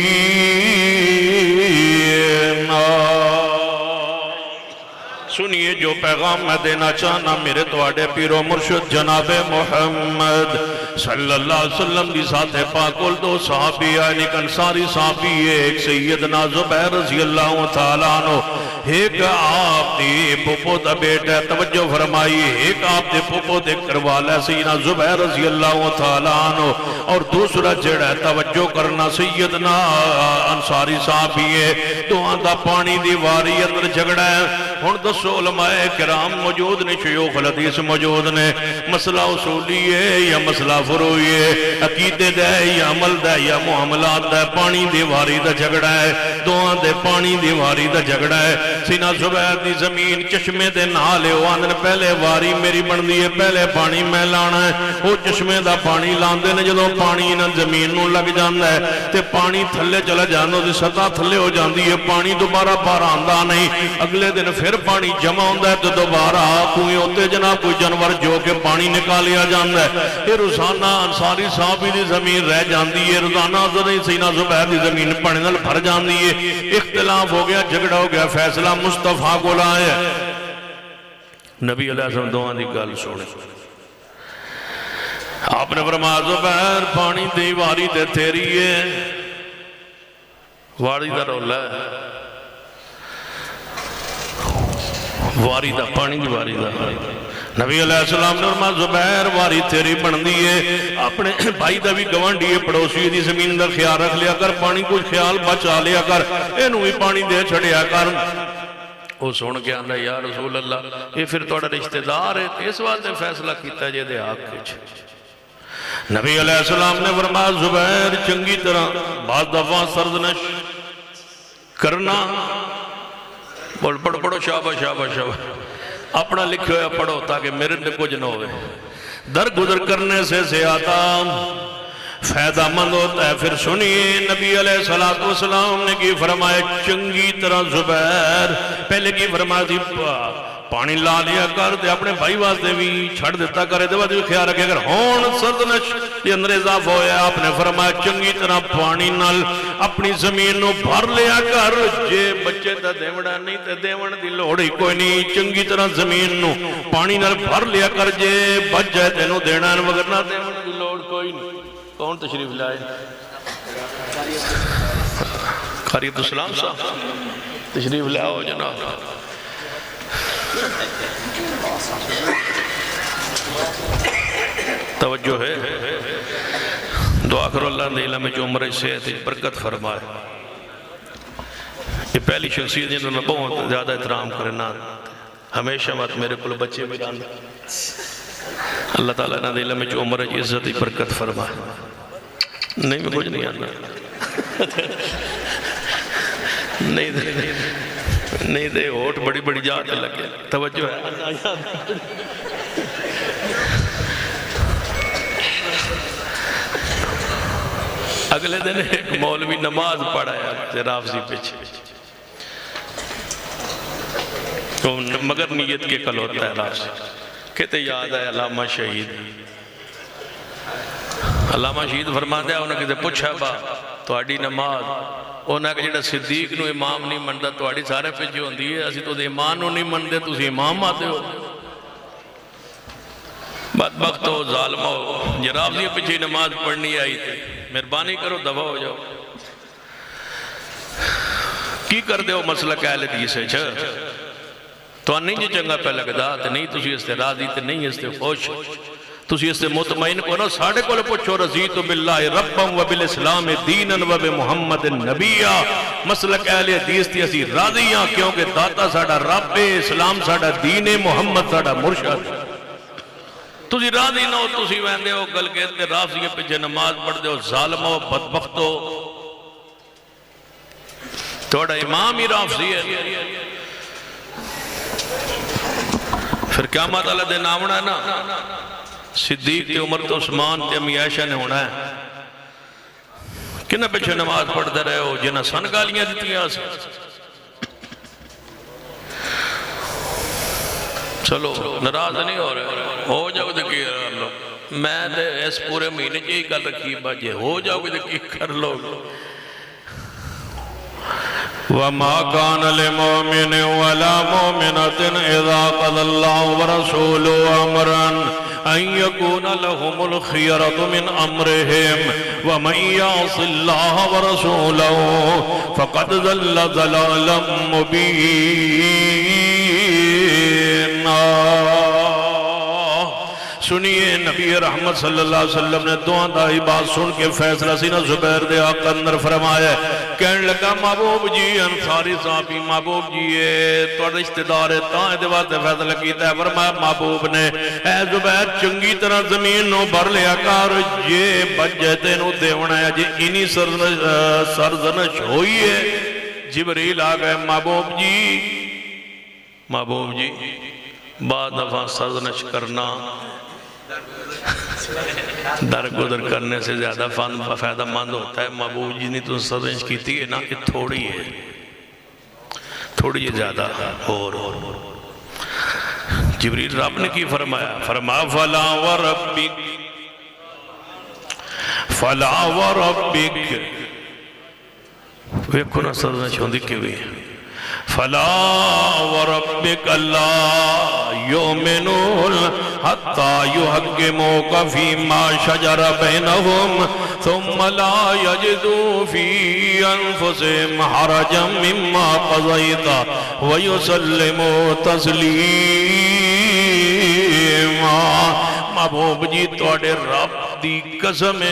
سنیے جو پیغام میں دینا چاہنا میرے تواڈے پیر و مرشد جناب محمد صلی اللہ علیہ وسلم دی ساتھ پاک کل دو صحابی آئے لیکن ساری صحابی ایک سیدنا زبیر رضی اللہ تعالیٰ عنہ ایک آپ دی پھپھو دا بیٹا توجہ فرمائی ایک آپ دے پھپھو دے کروالا سیدنا زبیر رضی اللہ تعالیٰ عنہ اور دوسرا جڑا توجہ کرنا سیدنا انصاری صاحب بھی ہے دعا دا پانی دی واری اندر جھگڑا ہے ہن دسو علماء کرام موجود نے شیوخ الحدیث موجود نے مسئلہ اصولی ہے یا مسئلہ فروعی ہے عقیدے دا ہے یا عمل دا ہے یا معاملات دا ہے پانی دی واری دا جھگڑا ہے دعا دے پانی دی واری دا جھگڑا ہے سینا زبیر دی زمین چشمے دے نالے واندن پہلے واری میری بن دی ہے پہلے پانی میں لانا ہے وہ چشمے دا پانی لاندے نے جدوں پانی انہاں زمین نوں لگ جاندا ہے تے پانی تھلے چلا جاندا تے سطح تھلے ہو جاندی ہے پانی دوبارہ باہر آندا نہیں اگلے دن پھر پانی جمع ہوندا ہے تے دوبارہ کوئی ہوتے جناب کوئی جانور جو کہ پانی نکالیا جاندا ہے یہ روزانہ انصاری صاحب دی زمین رہ جاندی ہے روزانہ سینا زبیر دی زمین پانی نال بھر جاندی ہے اختلاف ہو گیا جھگڑا ہو گیا فیصلہ مصطفیٰ کو لایا نبی علیہ السلام دعا دی گل سنے آپ نے فرمایا زبیر پانی دی واری تے تیری ہے واری دا رولا ہے واری دا پانی دی واری دا نبی علیہ السلام نے فرمایا زبیر واری تیری بن دی ہے اپنے بھائی دا بھی گوانڈی ہے پڑوسی دی زمین دا خیال رکھ لیا کر پانی کچھ خیال بچا لیا کر اینو بھی پانی دے چھڑیا کر وہ سن کے آندا یا رسول اللہ یہ پھر توڑا رشتہ دار ہے اس واسطے فیصلہ کیتا جے دے حق کچھ نبی علیہ السلام نے فرمایا زبیر چنگی طرح بعض دفعہ سرزنش کرنا پڑھو شاباش اپنا لکھے ہویا پڑھو تاکہ میرے لئے کچھ نہ ہوئے درگزر کرنے سے زیادہ فائدہ مند ہوتا ہے پھر سنیے نبی علیہ السلام نے کی فرمایا چنگی طرح زبیر پہلے کی فرمایا تھی پانی لا لیا کر دے اپنے بھائی واسطے بھی چھڑ دیتا کرے دے بھی خیال رکھے اگر ہون سردنش یہ اندر اضافہ ہویا آپ نے فرمایا چنگی طرح پانی نال اپنی زمین نو بھر لیا کر جے بچے تا دیوڑا نہیں تے دیوڑ دی لوڑی کوئی نہیں چنگی طرح زمین نو پانی نال بھر لیا کر جے بچ جائے تینوں دینا ہے مگر نہ دیوڑ دی لوڑ کوئی نہیں کون تشریف لائے خاریت اسلام صاحب تشریف لائے ہو جناب توجہ ہے دعا کرو اللہ نے علم جو عمر صحت برکت فرمائے یہ پہلی شخصیت جنہوں نے بہت زیادہ احترام کرنا ہمیشہ بات میرے کل بچے بھی لانا اللہ تعالیٰ نے علم جو عمر عزت برکت فرمائے نہیں میں کچھ نہیں آنا نہیں دے ہوٹ بڑی بڑی جاتے لگے توجہ ہے اگلے دن ایک مولوی نماز پڑھایا رافضی پیچھے تو مگر نیت کے کل ہوتا ہے رافضی کہتے یاد ہے علامہ شہید فرماتے ہیں انہوں نے کہتے پوچھا با تو آڑی نماز انہوں نے کہا صدیق نو امام نہیں مندہ تو آڑی سارے پیچھے ہوندی ہے اسی تو دے ایمان نو نہیں مندے تو اسی امام آتے ہو بدبخت ہو ظالم ہو جراب دی پیچھے نماز پڑھنی آئی تھی مہربانی کرو دفع ہو جاؤ کی کر دے ہو مسئلہ کہہ لیتی سے چھر تو نہیں جو چنگا پہ لگدا تے نہیں تسی اس تے راضی تے نہیں اس تے خوش تسی اس تے مطمئن کو نا ساڑھے کو لے پوچھو رضیت باللہ ربم و بالاسلام دینن و بمحمد نبیہ مسلک اہل حدیث تھی اسی راضیاں کیونکہ داتا ساڑھا رب اسلام ساڑھا دین محمد ساڑھا مرشد تسی راضی نہ ہو تسی ویندے ہو گل کہتے رافضی پیچھے نماز پڑھ دے ہو ظالم ہو بدبخت ہو توڑا امام ہی رافضی ہے پھر قیامت اللہ دے نامنا ہے نا صدیق تے عمر تے عثمان تے امی عائشہ نے ہونا ہے کنہ پیچھے نماز پڑھتے رہے ہو جنہ سن گالیاں دیتی ہیں چلو نراض نہیں ہو رہے ہو جاؤ دکی میں تے اس پورے مہینے کی گل رکھی باجے ہو جاؤ دکی کر لو وَمَا كَانَ لِمُؤْمِنٍ وَلَا مُؤْمِنَةٍ إِذَا قَضَى اللَّهُ وَرَسُولُهُ أَمْرًا أن يكون لهم الخيرة من أمرهم ومن يعص الله ورسوله فقد ضل ضلالا مبينا۔ سنیے نبی رحمت صلی اللہ علیہ وسلم نے دعا دائی بات سن کے فیصلہ سینہ زبیر دے آقا اندر فرمایا ہے، کہنے لگا محبوب جی انصاری صحابی محبوب جی تو رشتہ دار ہے تاں دے واسطے فیصلہ کیتا ہے۔ فرمایا محبوب نے اے زبیر چنگی طرح زمین نو بھر لیا کر یہ بجے تینوں دیونا ہے جی انہی سرزنش ہوئی ہے۔ جبریل آگئے محبوب جی بعد دفعہ سرزنش کرنا درگزر کرنے سے زیادہ فائدہ مند ہوتا ہے۔ محبوب جی نے تو سرزنش کی تھی نا کہ تھوڑی ہے زیادہ اور جبریل رب نے کی فرمایا فلا وربک ویکھو نا سرزنش ہوندی کی ہوئی فلا وربک لا یؤمنون حتی یحکموک فیما شجر بینہم ثم لا یجدوا فی انفسہم حرجا مما قضیت ویسلموا تسلیما۔ محبوب جی توڑے رب دی قسم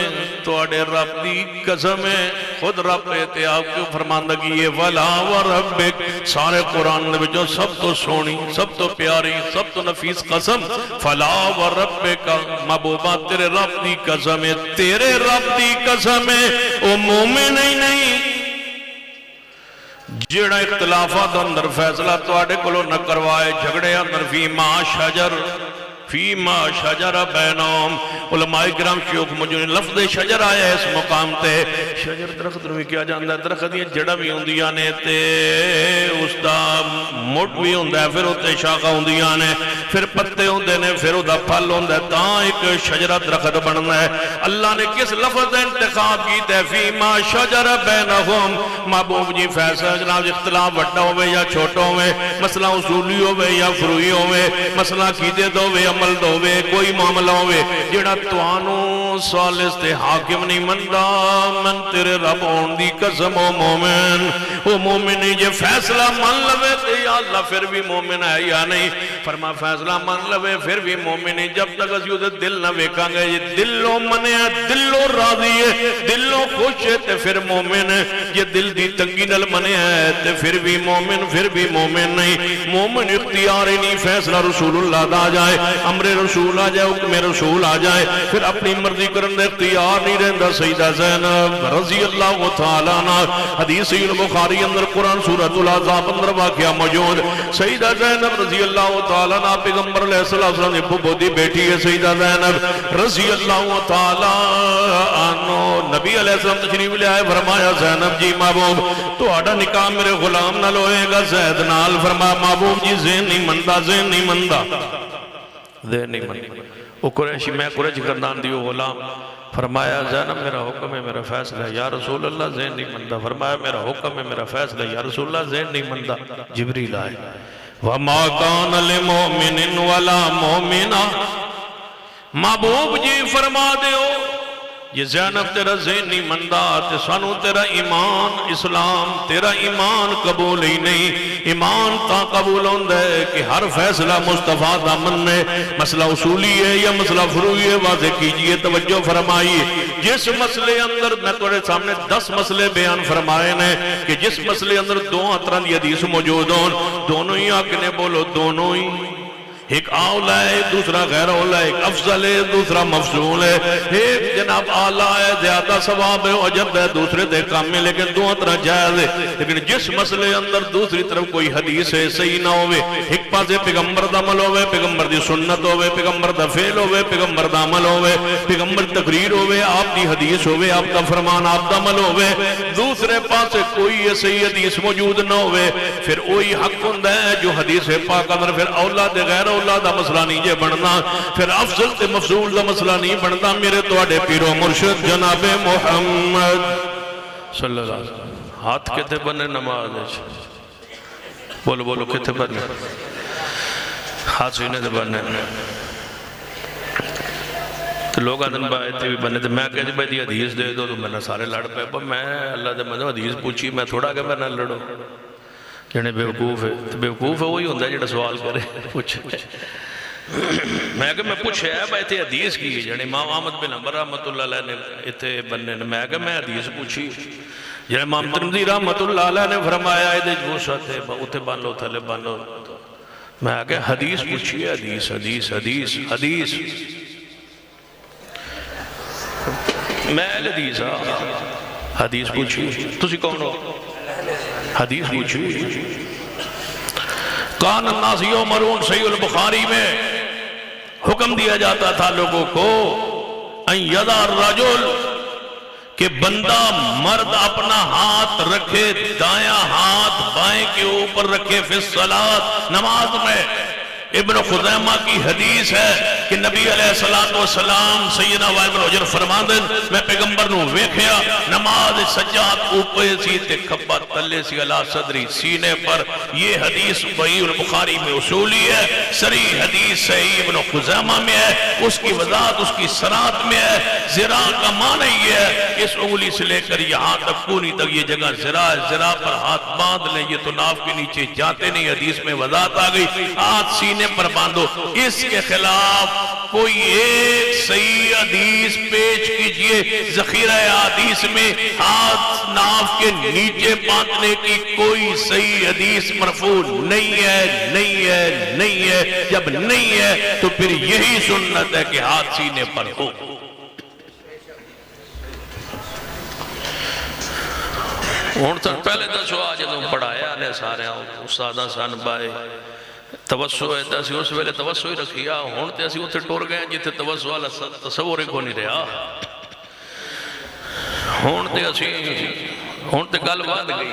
ہے خود رب احتیاب کیوں فرماندگی ہے وَلَا وَرَبِّكَ سارے قرآن نے جو سب تو سونی سب تو پیاری سب تو نفیس قسم فَلَا وَرَبِّكَ محبوبہ تیرے رب دی قسم ہے وہ مومن ہی نہیں جیڑا اختلافات اندر فیصلہ توڑے کلو نہ کروائے جھگڑے اندر فیما شجر بینہم علماء کرام شیوخ مجھونے لفظ شجر آیا ہے اس مقام تے شجر درخت روی کیا جاندہ ہے درخت یہ جڑا بھی ہوندی آنے تے اس دا مٹ بھی ہوندہ ہے پھر ہوتے شاخہ ہوندی آنے پھر پتے ہوندے نے پھر ہوتا پھل ہوندہ ہے تاں ایک شجرہ درخت بننا ہے۔ اللہ نے کس لفظ انتخاب کی تے فیما شجر بینہم محبوب جی فیصلہ جناب اختلاف بڑھا ہوئے یا چھوٹا ہوئے مسئلہ اصولی ہوئے یا فروئی ہوئے مسئلہ کیدے دوئے عمل دوئے کوئی معاملہ ہوئے جڑا توانوں سالس تے حاکم نہیں مندہ من تیرے رب ہون دی قسم او مومن نہیں جے فیصلہ من لوے تے یا اللہ پھر بھی مومن ہے یا نہیں فرما فیصلہ من لوے پھر بھی مومن نہیں جب تک اس یوں دل نہ ویکھاں گے یہ دلوں منے ہے دلوں راضی ہے دلوں خوش ہے تے پھر مومن ہے یہ دل دی تنگی نل منے ہے تے پھر بھی مومن نہیں مومن اختیار نہیں فیصلہ رسول اللہ دا جائے امر رسول آ جائے حکم رسول آ جائے پھر اپنی مرضی کرن دے اختیار نہیں رہندہ۔ سیدہ زینب رضی اللہ تعالیٰ عنہ حدیث صحیح البخاری اندر قرآن سورۃ الاحزاب اندر واقعہ موجود سیدہ زینب رضی اللہ تعالیٰ عنہ پیغمبر علیہ السلام نے بودی بیٹی ہے سیدہ زینب رضی اللہ تعالیٰ عنہ نبی علیہ السلام تشریف لے آئے فرمایا زینب جی محبوب تو آڑا نکاح میرے غلام نہ لوئے گا زید نال فرمایا محبوب جی ذہن نہیں مندہ وہ قریشی میں قریش کردان دیو غلام فرمایا زینب میرا حکم ہے میرا فیصلہ ہے یا رسول اللہ ذہن نہیں مندہ فرمایا میرا حکم ہے میرا فیصلہ ہے یا رسول اللہ ذہن نہیں مندہ جبریل آئے وَمَا كَانَ لِمُؤْمِنٍ وَلَا مُؤْمِنَ محبوب جی فرما دیو یہ زینب تیرا ذہن نہیں مندہ تے سانو تیرا ایمان اسلام تیرا ایمان قبول ہی نہیں ایمان تا قبول ہوندہ ہے کہ ہر فیصلہ مصطفیٰ دا مننے مسئلہ اصولی ہے یا مسئلہ فروئی ہے واضح کیجئے توجہ فرمائیے جس مسئلے اندر میں توڑے سامنے 10 مسئلے بیان فرمائے نے کہ جس مسئلے اندر دو اطران یہ حدیث موجود ہوں دونوں ہی آکنے بولو دونوں ہی ایک اولا ہے دوسرا غیر اولا ہے ایک افضل ہے دوسرا مفضول ہے ایک جناب اعلیٰ ہے زیادہ ثواب ہے عجب ہے دوسرے دے کام میں لیکن دو طرح جائز ہے لیکن جس مسئلے اندر دوسری طرف کوئی حدیث ہے صحیح نہ ہوئے ایک پاسے پیغمبر دا عمل ہوئے پیغمبر دی سنت ہوئے پیغمبر دا فعل ہوئے پیغمبر دا عمل ہوئے پیغمبر تقریر ہوئے آپ دی حدیث ہوئے آپ دا فرمان آپ دا عمل ہوئے دوسرے پاسے کوئی صحیح حدیث موجود نہ ہوئے پھر وہی حق ہوندہ ہے جو حدیث پاک اندر پھر اولاد غیر اولاد دا مسئلہ نہیں جے بڑھنا پھر افضل تے مفضول دا مسئلہ نہیں بڑھنا میرے توڑے پیرو مرشد جناب محمد صلی اللہ علیہ وسلم ہاتھ کتے بنے نماز بولو کتے بنے ہاتھ سینے دے بنے تو لوگ آدھن بھائی تے بھی بنے تھے میں کہا جی بھائی دی حدیث دے دو تو میں نے سارے لڑ پہ پر میں اللہ دے مدد حدیث پوچھی میں تھوڑا کہ میں نہ لڑو جنہیں بیوقوف ہے تو بیوقوف ہے وہی ہوندہ ہے جنہیں سوال کرے پوچھ میں کہ میں پوچھے ہے بھائی تے حدیث کی جنہیں امام احمد بن حنبل رحمت اللہ علیہ نے اتنے بننے میں کہ میں حدیث پوچھی جنہیں امام ترمذی رحمت اللہ علیہ نے فرمایا ہے جو ساتھ اتنے بان لو تھلے بان لو میں کہ حدیث پوچھی ہے حدیث حدیث حدیث حدیث میں اہل حدیث حدیث پوچھی تسی کون ہو حدیث پوچھی کان الناس یؤمرون صحیح البخاری میں حکم دیا جاتا تھا لوگوں کو ان یضع الرجل کہ بندہ مرد اپنا ہاتھ رکھے دایاں ہاتھ بائیں کے اوپر رکھے فی الصلاۃ نماز میں ابن خزیمہ کی حدیث ہے کہ نبی علیہ السلام سیدنا وائل بن حجر فرماندن میں پیغمبر نو ویکھیا نماز سجاد اوپر سی تے کھبا تلے سی علی صدری سینے پر یہ حدیث صحیح البخاری میں اصولی ہے صریح حدیث صحیح ابن خزیمہ میں ہے اس کی وضاحت اس کی سرات میں ہے ذراع کا معنی یہ ہے اس انگلی سے لے کر یہاں تک کونی تک یہ جگہ ذراع ذراع پر ہاتھ باندھ لیں یہ تو ناف کے نیچے جاتے نہیں حدیث میں وضاحت آ گئی ہاتھ سینے پر باندھو اس کے خلاف کوئی ایک صحیح حدیث پیش کیجئے ذخیرہ حدیث میں ہاتھ ناف کے نیچے باندھنے کی کوئی صحیح حدیث مرفوع نہیں ہے نہیں ہے نہیں ہے جب نہیں ہے تو پھر یہی سنت ہے کہ ہاتھ سینے پر ہو ہون تک پہلے دسو آج تو پڑھایا نے سارے استادہ سن بائے توسو ہے تیسی اس ویلے توسو ہی رکھیا ہون تیسی اتھے ٹور گئے جیتے توسو والا تصور کو نہیں رہا ہون تے گل بات گئی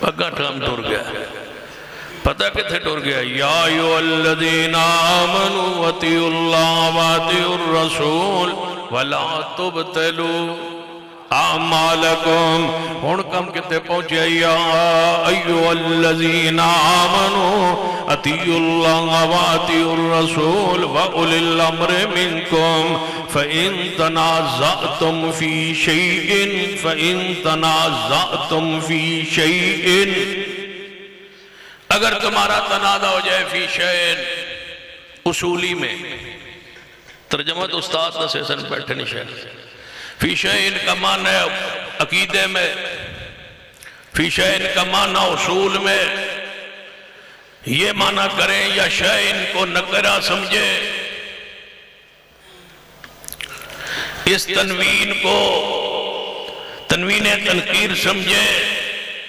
اگا ٹھام ٹور گیا پتہ کتھے ٹور گیا یا ایو الذین آمنوا اطیعوا اللہ واطیعوا الرسول ولا تبطلوا اعمالکم ہون کم کتے پہنچے یا ایو الذین آمنوا اطیعوا اللہ واطیعوا الرسول واولی الامر منکم فَإِن تَنَازَعْتُمْ فِي شَيْءٍ اگر تمہارا تنازع ہو جائے فی شیئن اصولی میں ترجمہ تو استاد نہ سیسن بیٹھے نہیں شیئن فی شیئن کا معنی عقیدے میں فی شیئن کا معنی اصول میں یہ معنی کریں یا شیئن کو نکرہ سمجھے اس تنوین کو تنوین تنقیر سمجھے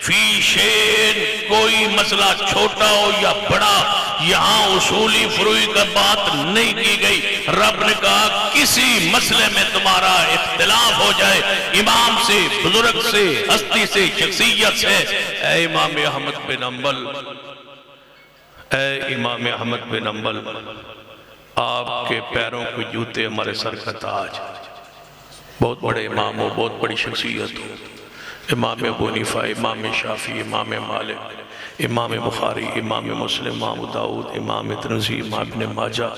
فی شیئن کوئی مسئلہ چھوٹا ہو یا بڑا یہاں اصولی فروعی کا بات نہیں کی گئی رب نے کہا کسی مسئلے میں تمہارا اختلاف ہو جائے امام سے بزرگ سے ہستی سے شخصیت سے اے امام احمد بن حنبل اے امام احمد بن حنبل آپ کے پیروں کو جوتے ہمارے سر کا تاج بہت بڑے امام ہو بہت بڑی شخصیت ہو امام ابو حنیفہ امام شافعی امام مالک امام بخاری امام مسلم امام داؤد امام ترمذی امام ابن ماجہ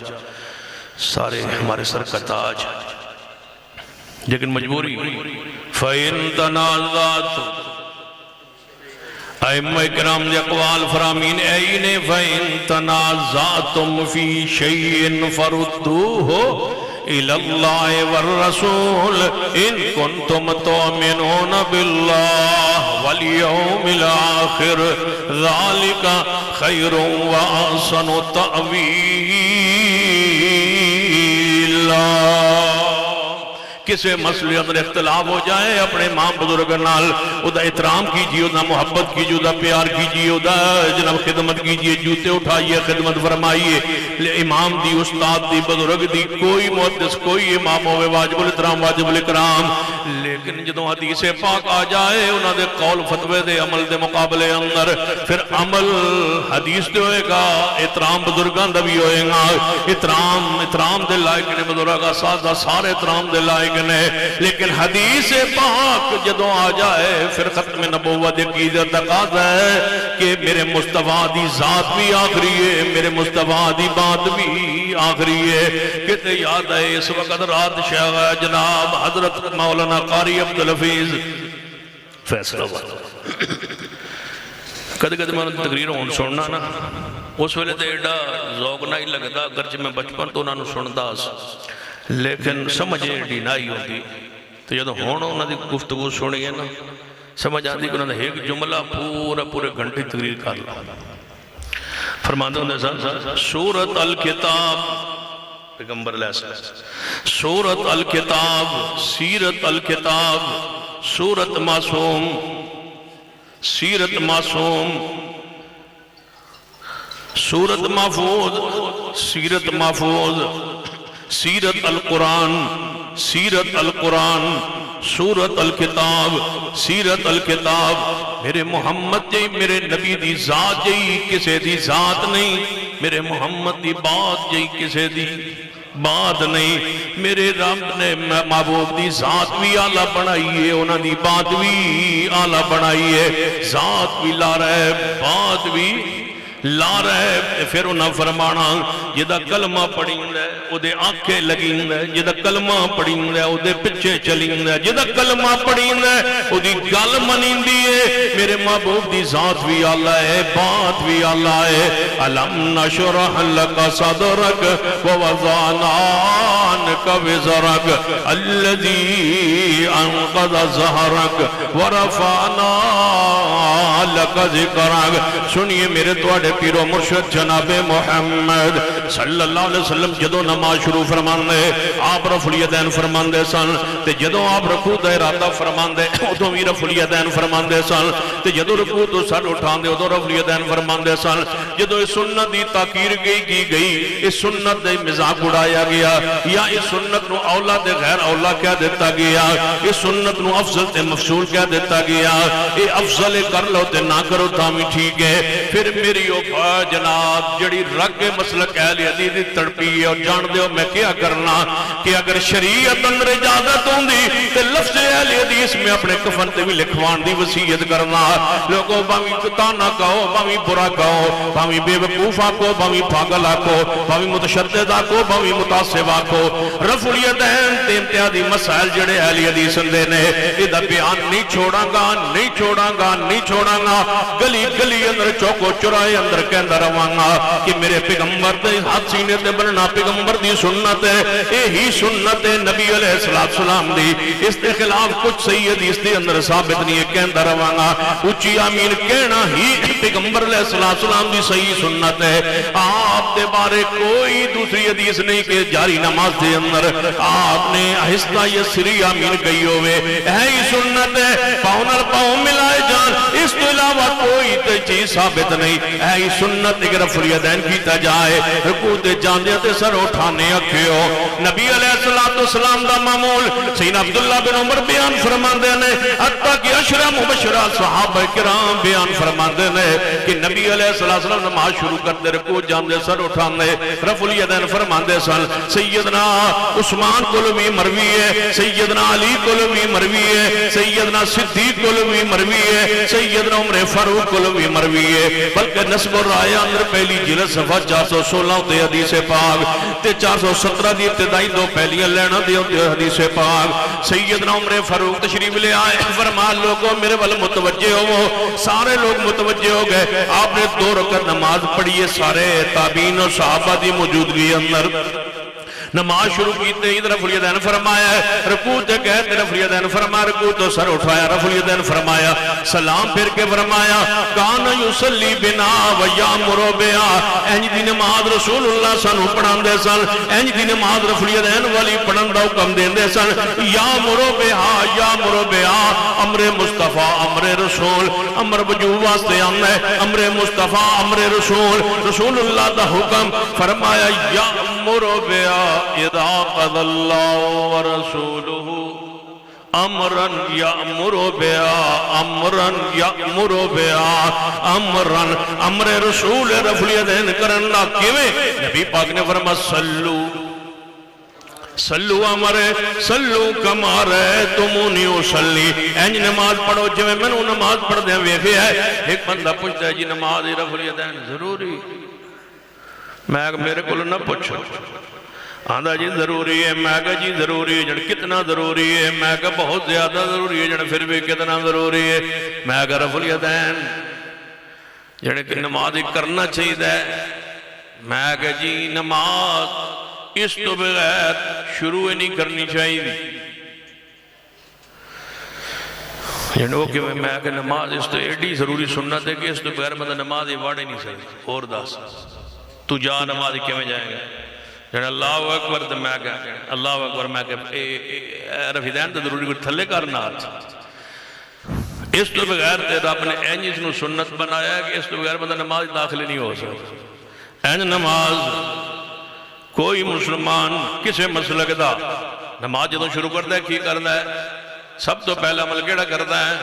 سارے ہمارے سر کا تاج لیکن مجبوری فَإِن تَنَازَعْتُمْ ائمہ اکرام دے اقوال فرامین اینے فَإِن تَنَازَعْتُمْ فِي شَيْءٍ فَرُدُّوهُ إِلَى اللَّهِ وَالرَّسُولِ إِن كُنتُمْ تُؤْمِنُونَ بِاللَّهِ وَالْيَوْمِ الْآخِرِ ذَلِكَ خَيْرٌ وَأَحْسَنُ تَأْوِيلًا کسے مسئلے اندر اختلاف ہو جائے اپنے امام بزرگ نال ادھا احترام کیجئے ادھا محبت کیجئے ادھا پیار کیجئے ادھا جناب خدمت کیجئے جوتے اٹھائیے خدمت فرمائیے امام دی استاد دی بزرگ دی کوئی محدث کوئی امام ہوئے واجب الاحترام واجب الاکرام لیکن جدوں حدیث پاک آ جائے انہاں دے قول فتوے دے عمل دے مقابلے اندر پھر عمل حدیث دے ہوئے گا، احترام بزرگان دا بھی ہوئے گا، احترام دے لائق نے بزرگاں سازہ سارے احترام دے لائق نے، لیکن حدیث پاک جدوں آ جائے پھر ختم نبوت کی تقاضا ہے کہ میرے مصطفیٰ دی ذات بھی آخری ہے، میرے مصطفیٰ دی بات بھی آخری ہے۔ کہتے یاد ہے اس وقت رات شاہ جناب حضرت مولانا قاری عبدالحفیظ فیصلہ آباد کدے کدے میں تقریر ہون سننا نا اس ویلے تے ایڈا ذوق نہیں لگتا، اگرچہ میں بچپن تو انہوں سندا لیکن سمجھ ایڈی نہ ہوتی، تو جدو ہون انہوں دی گفتگو سنی ہے نا سمجھ آتی کہ انہوں نے ایک جملہ پورے گھنٹے تقریر کر لا۔ فرماندے ہوندے سن سورۃ الکتاب پیغمبر علیہ السلام، سورۃ الکتاب، سیرت الکتاب، سورۃ معصوم، سیرت معصوم، سورت محفوظ، سیرت محفوظ، سیرت القرآن، سیرت القرآن، سورت الکتاب، سیرت الکتاب۔ میرے محمد جی میرے نبی دی ذات جی کسے دی ذات نہیں، میرے محمد دی بات جی کسے دی بات نہیں، میرے رب نے محبوب دی ذات بھی آلہ بنائی ہے، انہاں دی بات بھی آلہ بنائی ہے، ذات بھی لا رہا ہے بات بھی لا رہا ہے۔ پھر انہاں فرمانا جدہ کلمہ پڑھیں دے او دے آنکھیں لگیں دے، جدہ کلمہ پڑھیں دے او دے پچھے چلیں دے، جدہ کلمہ پڑھیں دے او دی گل منیں دیئے۔ میرے محبوب دی ذات بھی اللہ ہے بات بھی اللہ ہے۔ علم نشرح لک صدرک ووضعنا عنک وزرک الذی انقض ظہرک ورفعنا لک ذکرک۔ سنیے میرے توڑے پیر و مرشد جناب محمد صلی اللہ علیہ وسلم جدو نماز شروع فرماندے آپ رفع الیدین فرماندے سن، تے جدو آپ رکوع دا ارادہ فرماندے ادو بھی رفع الیدین فرماندے سن، تے جدو رکوع تو سر اٹھاندے ادو رفع الیدین فرماندے سن۔ جدو اس سنت دی تاکیر کی گئی، اس سنت دے مذاق اڑایا گیا یا اس سنت نو اولا دے غیر اولا کہہ دیتا گیا، اس سنت نو افضل تے مفضول کہہ دیتا گیا، اے افضل کر لو تے نہ کرو تامی ٹھیک ہے۔ پھر میری جناب جڑی رگ مسلک اہل حدیث دی تڑپی ہے اور جان دیو میں کیا کرنا کہ اگر شریعت اندر اجازت ہوندی تے لفظ اہل حدیث میں اپنے کفن تے بھی لکھوان دی وصیت کرنا۔ لوگوں باوی کتانا کہو، باوی برا کہو، باوی بے وقوف آکو، باوی پاگل آکو، باوی متشدد آکو، باوی متعصب آکو، رفع الیدین تے امتیازی مسائل جڑے اہل حدیث دے نے ادھا بیان نہیں چھوڑاں گا، نہیں چھوڑاں گا، نہیں چھوڑاں گا۔ گلی گلی اندر چوکو چرائے اندر کہندہ روانا کہ میرے پیغمبر دے ہاتھ سینے تے بننا پیغمبر دی سنت ہے، یہی سنت ہے نبی علیہ السلام دی، اس کے خلاف کچھ صحیح حدیث دے اندر ثابت نہیں ہے کہندہ روانا۔ اچھی آمین کہنا ہی پیغمبر علیہ السلام دی صحیح سنت ہے۔ آپ دے بارے کوئی دوسری حدیث نہیں کہ جاری نماز دے اندر آپ نے آہستہ یہ سری آمین کہی ہوئے، یہی سنت ہے، پاؤں اور پاؤں ملائے جان، اس کے علاوہ کوئی چیز ثابت نہیں۔ ایہی سنت اگر رفع الیدین کیتا جائے، رکوع تے جاندے تے سر اٹھانے اکھیو۔ نبی علیہ السلام دا معمول سیدنا عبداللہ بن عمر بیان فرماندے نے، حتیٰ کہ عشرہ مبشرہ صحابہ کرام بیان فرماندے نے کہ نبی علیہ السلام نماز شروع کرتے رکوع جاندے سر اٹھاندے رفع الیدین فرماندے سن۔ سیدنا عثمان کول بھی مروی ہے، سیدنا علی کول بھی مروی ہے، سیدنا صدیق کول بھی مروی ہے، سیدنا عمر فاروق کول بھی مروی ہے، بلکہ نسب الرائے اندر پہلی جلد صفحہ 416 تے حدیث پاک تے 417 دی ابتدائی دو پہلیاں لینا دے حدیث پاک۔ سیدنا عمر فاروق تشریف لے آئے، فرما لوگوں میرے والے متوجہ ہو، سارے لوگ متوجہ ہو گئے۔ آپ نے 2 رکعت نماز پڑھی ہے، سارے تابعین و صحابہ دی موجودگی اندر نماز شروع کیتے ادھر رفع الیدین فرمایا ہے، رکوع تے گئے تے رفع الیدین فرمایا، رکوع تو سر اٹھایا رفع الیدین فرمایا، سلام پھر کے فرمایا کان یصلی بنا و یامر بہا۔ انج دی نماز رسول اللہ سانو پڑھاندے سن، انج دی نماز رفع الیدین والی پڑھن دا حکم دیندے سن۔ یامر بہا، یامر بہا، امر مصطفیٰ امر رسول، امر وجوب واسطے آنا ہے، امر مصطفیٰ امر رسول، رسول اللہ دا حکم فرمایا یامر بہا اذا قضى الله ورسوله امرن یامر بیا امرن یامر بیا امرن امر رسول رفع الیدین کرنا کیویں نبی پاک نے فرمایا صلو صلو امرے صلو کما رأیتمونی اصلی اینج نماز پڑھو جو میں نے نماز پڑھ دیں ویخی ہے ایک بندہ پوچھتا ہے جی نماز رفع الیدین ضروری میں میرے کو نہ پوچھو آندھا جی ضروری ہے میں کہا جی ضروری ہے جن کتنا ضروری ہے میں کہا بہت زیادہ ضروری ہے جن پھر بھی کتنا ضروری ہے میں کہا رفع الیدین جن کہ نماز کرنا چاہیے میں کہا جی نماز اس تو بغیر شروع نہیں کرنی چاہیے یعنی وہ کہ میں کہ نماز اس تو ایڈی ضروری سنت ہے کہ اس تو بغیر مطلب نماز ہی واڑے نہیں سکتی اور داس تو جا نماز کیوں میں جائیں گے یعنی اللہ اکبر تو میں کہ اللہ اکبر میں کہ رفع الیدین تو ضروری کوئی تھلے کرنا اس تو بغیر رب نے این اس نے سنت بنایا ہے کہ اس تو بغیر مطلب نماز داخل نہیں ہو سکتی این نماز کوئی مسلمان کسے مسلک دا نماز جدوں شروع کرتا ہے کی کرتا ہے سب تو پہلا عمل کیڑا کرتا ہے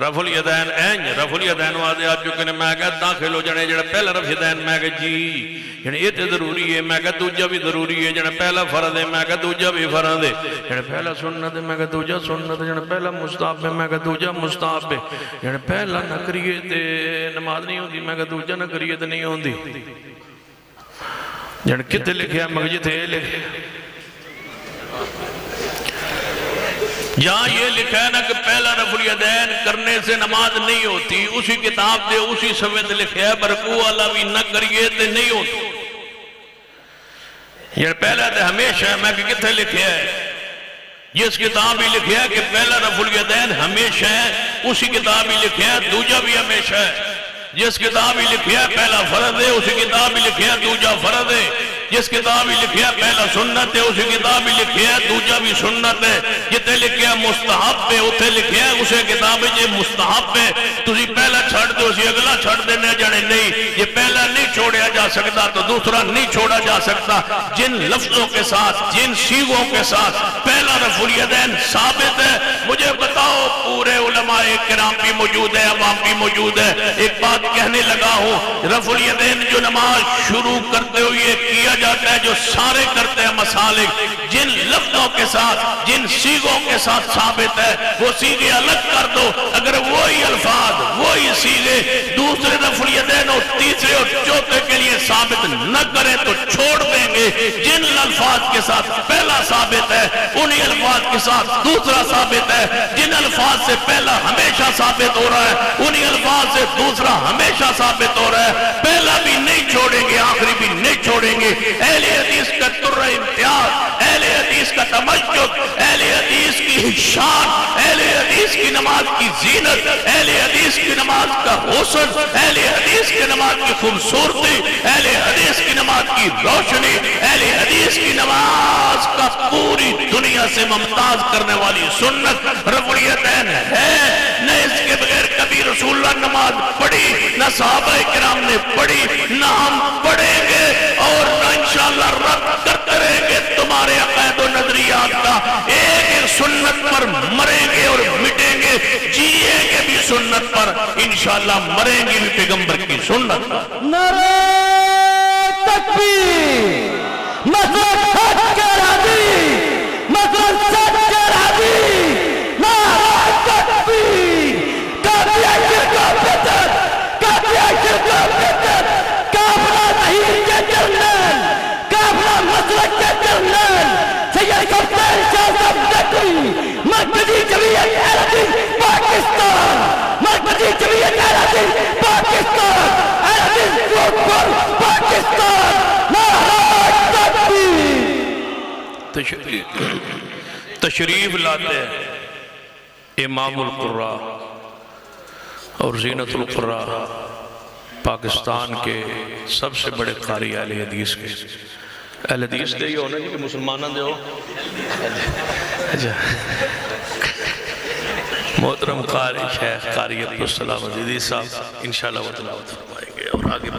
رفع الیدین این رفع الیدین وعدے آج چکے نے میں کہا داخل ہو جانے جڑا پہلا رفع الیدین میں کہا جی یعنی یہ تے ضروری ہے میں کہا دوجہ بھی ضروری ہے جڑا پہلا فرض ہے میں کہا دوجہ بھی فرض ہے جڑا پہلا سنت ہے میں کہا دوجہ سنت ہے جڑا پہلا مستحب ہے میں کہا دوجہ مستحب ہے جڑا پہلا نہ کریے تے نماز نہیں ہوندی میں کہا دوجہ نہ کریے تے نہیں ہوندی جن کتے لکھے ہیں مگر جتے لکھے جہاں یہ لکھا ہے نا کہ پہلا رفع الیدین کرنے سے نماز نہیں ہوتی اسی کتاب دے اسی صفحے لکھے ہے برکوع اللہ بھی نہ کریے تے نہیں ہوتی یہ پہلا تے ہمیشہ ہے میں کہ کتے لکھے ہے جس کتاب بھی لکھے ہے کہ پہلا رفع الیدین ہمیشہ ہے اسی کتاب بھی لکھے ہے دوجہ بھی ہمیشہ ہے جس کتاب ہی لکھیا پہلا فرض ہے اسی کتاب ہی لکھیا دوجہ فرض ہے جس کتاب ہی لکھیا پہلا سنت ہے اسی کتاب ہی لکھیا دوجہ بھی سنت ہے جتے لکھیا مستحب ہے اتھے لکھیا اسے کتاب ہے یہ مستحب ہے تُسی پہلا چھڑ دے اسی اگلا چھڑ دینے جانے نہیں یہ پہلا نہیں چھوڑیا جا سکتا تو دوسرا نہیں چھوڑا جا سکتا جن لفظوں کے ساتھ جن سیغوں کے ساتھ پہلا رفع الیدین ثابت ہے مجھے بتاؤ پورے علماء کرام بھی موجود ہے عوام بھی موجود ہے ایک بات کہنے لگا ہوں رفع الیدین جو نماز شروع کرتے ہوئے کیا جاتا ہے جو سارے کرتے ہیں مسالک جن لفظوں کے ساتھ جن سیغوں کے ساتھ ثابت ہے وہ سیغے الگ کر دو اگر وہی الفاظ وہی سیغے دوسرے رفع الیدین اور تیسرے اور چوتھے کے لیے ثابت نہ کریں تو چھوڑ دیں گے جن الفاظ کے ساتھ پہلا ثابت ہے انہی الفاظ کے ساتھ دوسرا ثابت ہے جن الفاظ سے پہلا ہمیشہ ثابت ہو رہا ہے انہی الفاظ سے دوسرا ہمیشہ ثابت ہو رہا ہے پہلا بھی نہیں چھوڑیں گے آخری بھی نہیں چھوڑیں گے اہل حدیث کا تر امتیاز اہل حدیث کا تمجد اہل حدیث کی شان اہل حدیث کی نماز کی زینت اہل حدیث کی نماز کا حسن اہل حدیث کی نماز کی خوبصورتی اہل حدیث کی نماز کی روشنی اہل حدیث کی نماز کا پوری دنیا سے ممتاز کرنے والی سنت رفع الیدین ہے نہ اس کے بغیر کبھی رسول اللہ نماز پڑھی نہ صحابہ کرام نے پڑھی نہ ہم پڑھیں گے اور نہ انشاءاللہ رد کرتے رہیں گے تمہارے عقائد و نظریات کا ایک ایک سنت پر مریں گے اور مٹیں گے جیئیں گے بھی سنت پر انشاءاللہ مریں گے بھی پیغمبر کی سنت پر نعرہ تکبیر مطلب حق کے راضی مطلب سچ کے راضی نعرہ تکبیر کافیہ شرکہ فتر کافیہ شرکہ فتر کافرہ نہیں کے جرنل کافرہ مسلک کے جرنل سید کفتر شاہ صاحب نقوی مرکزی جمعیت اہل حدیث پاکستان مرکزی جمعیت اہل حدیث پاکستان اہل حدیث کوٹپور پاکستان نعرہ تکبیر تشریف لاتے ہیں امام القراء اور زینت القراء پاکستان کے سب سے بڑے قاری اہل حدیث کے اہل حدیث دے ہی ہونا جی کہ مسلمانہ دے ہو محترم قاری شیخ قاری عبدالسلام عزیزی صاحب انشاءاللہ وہ تلاوت فرمائیں گے اور آگے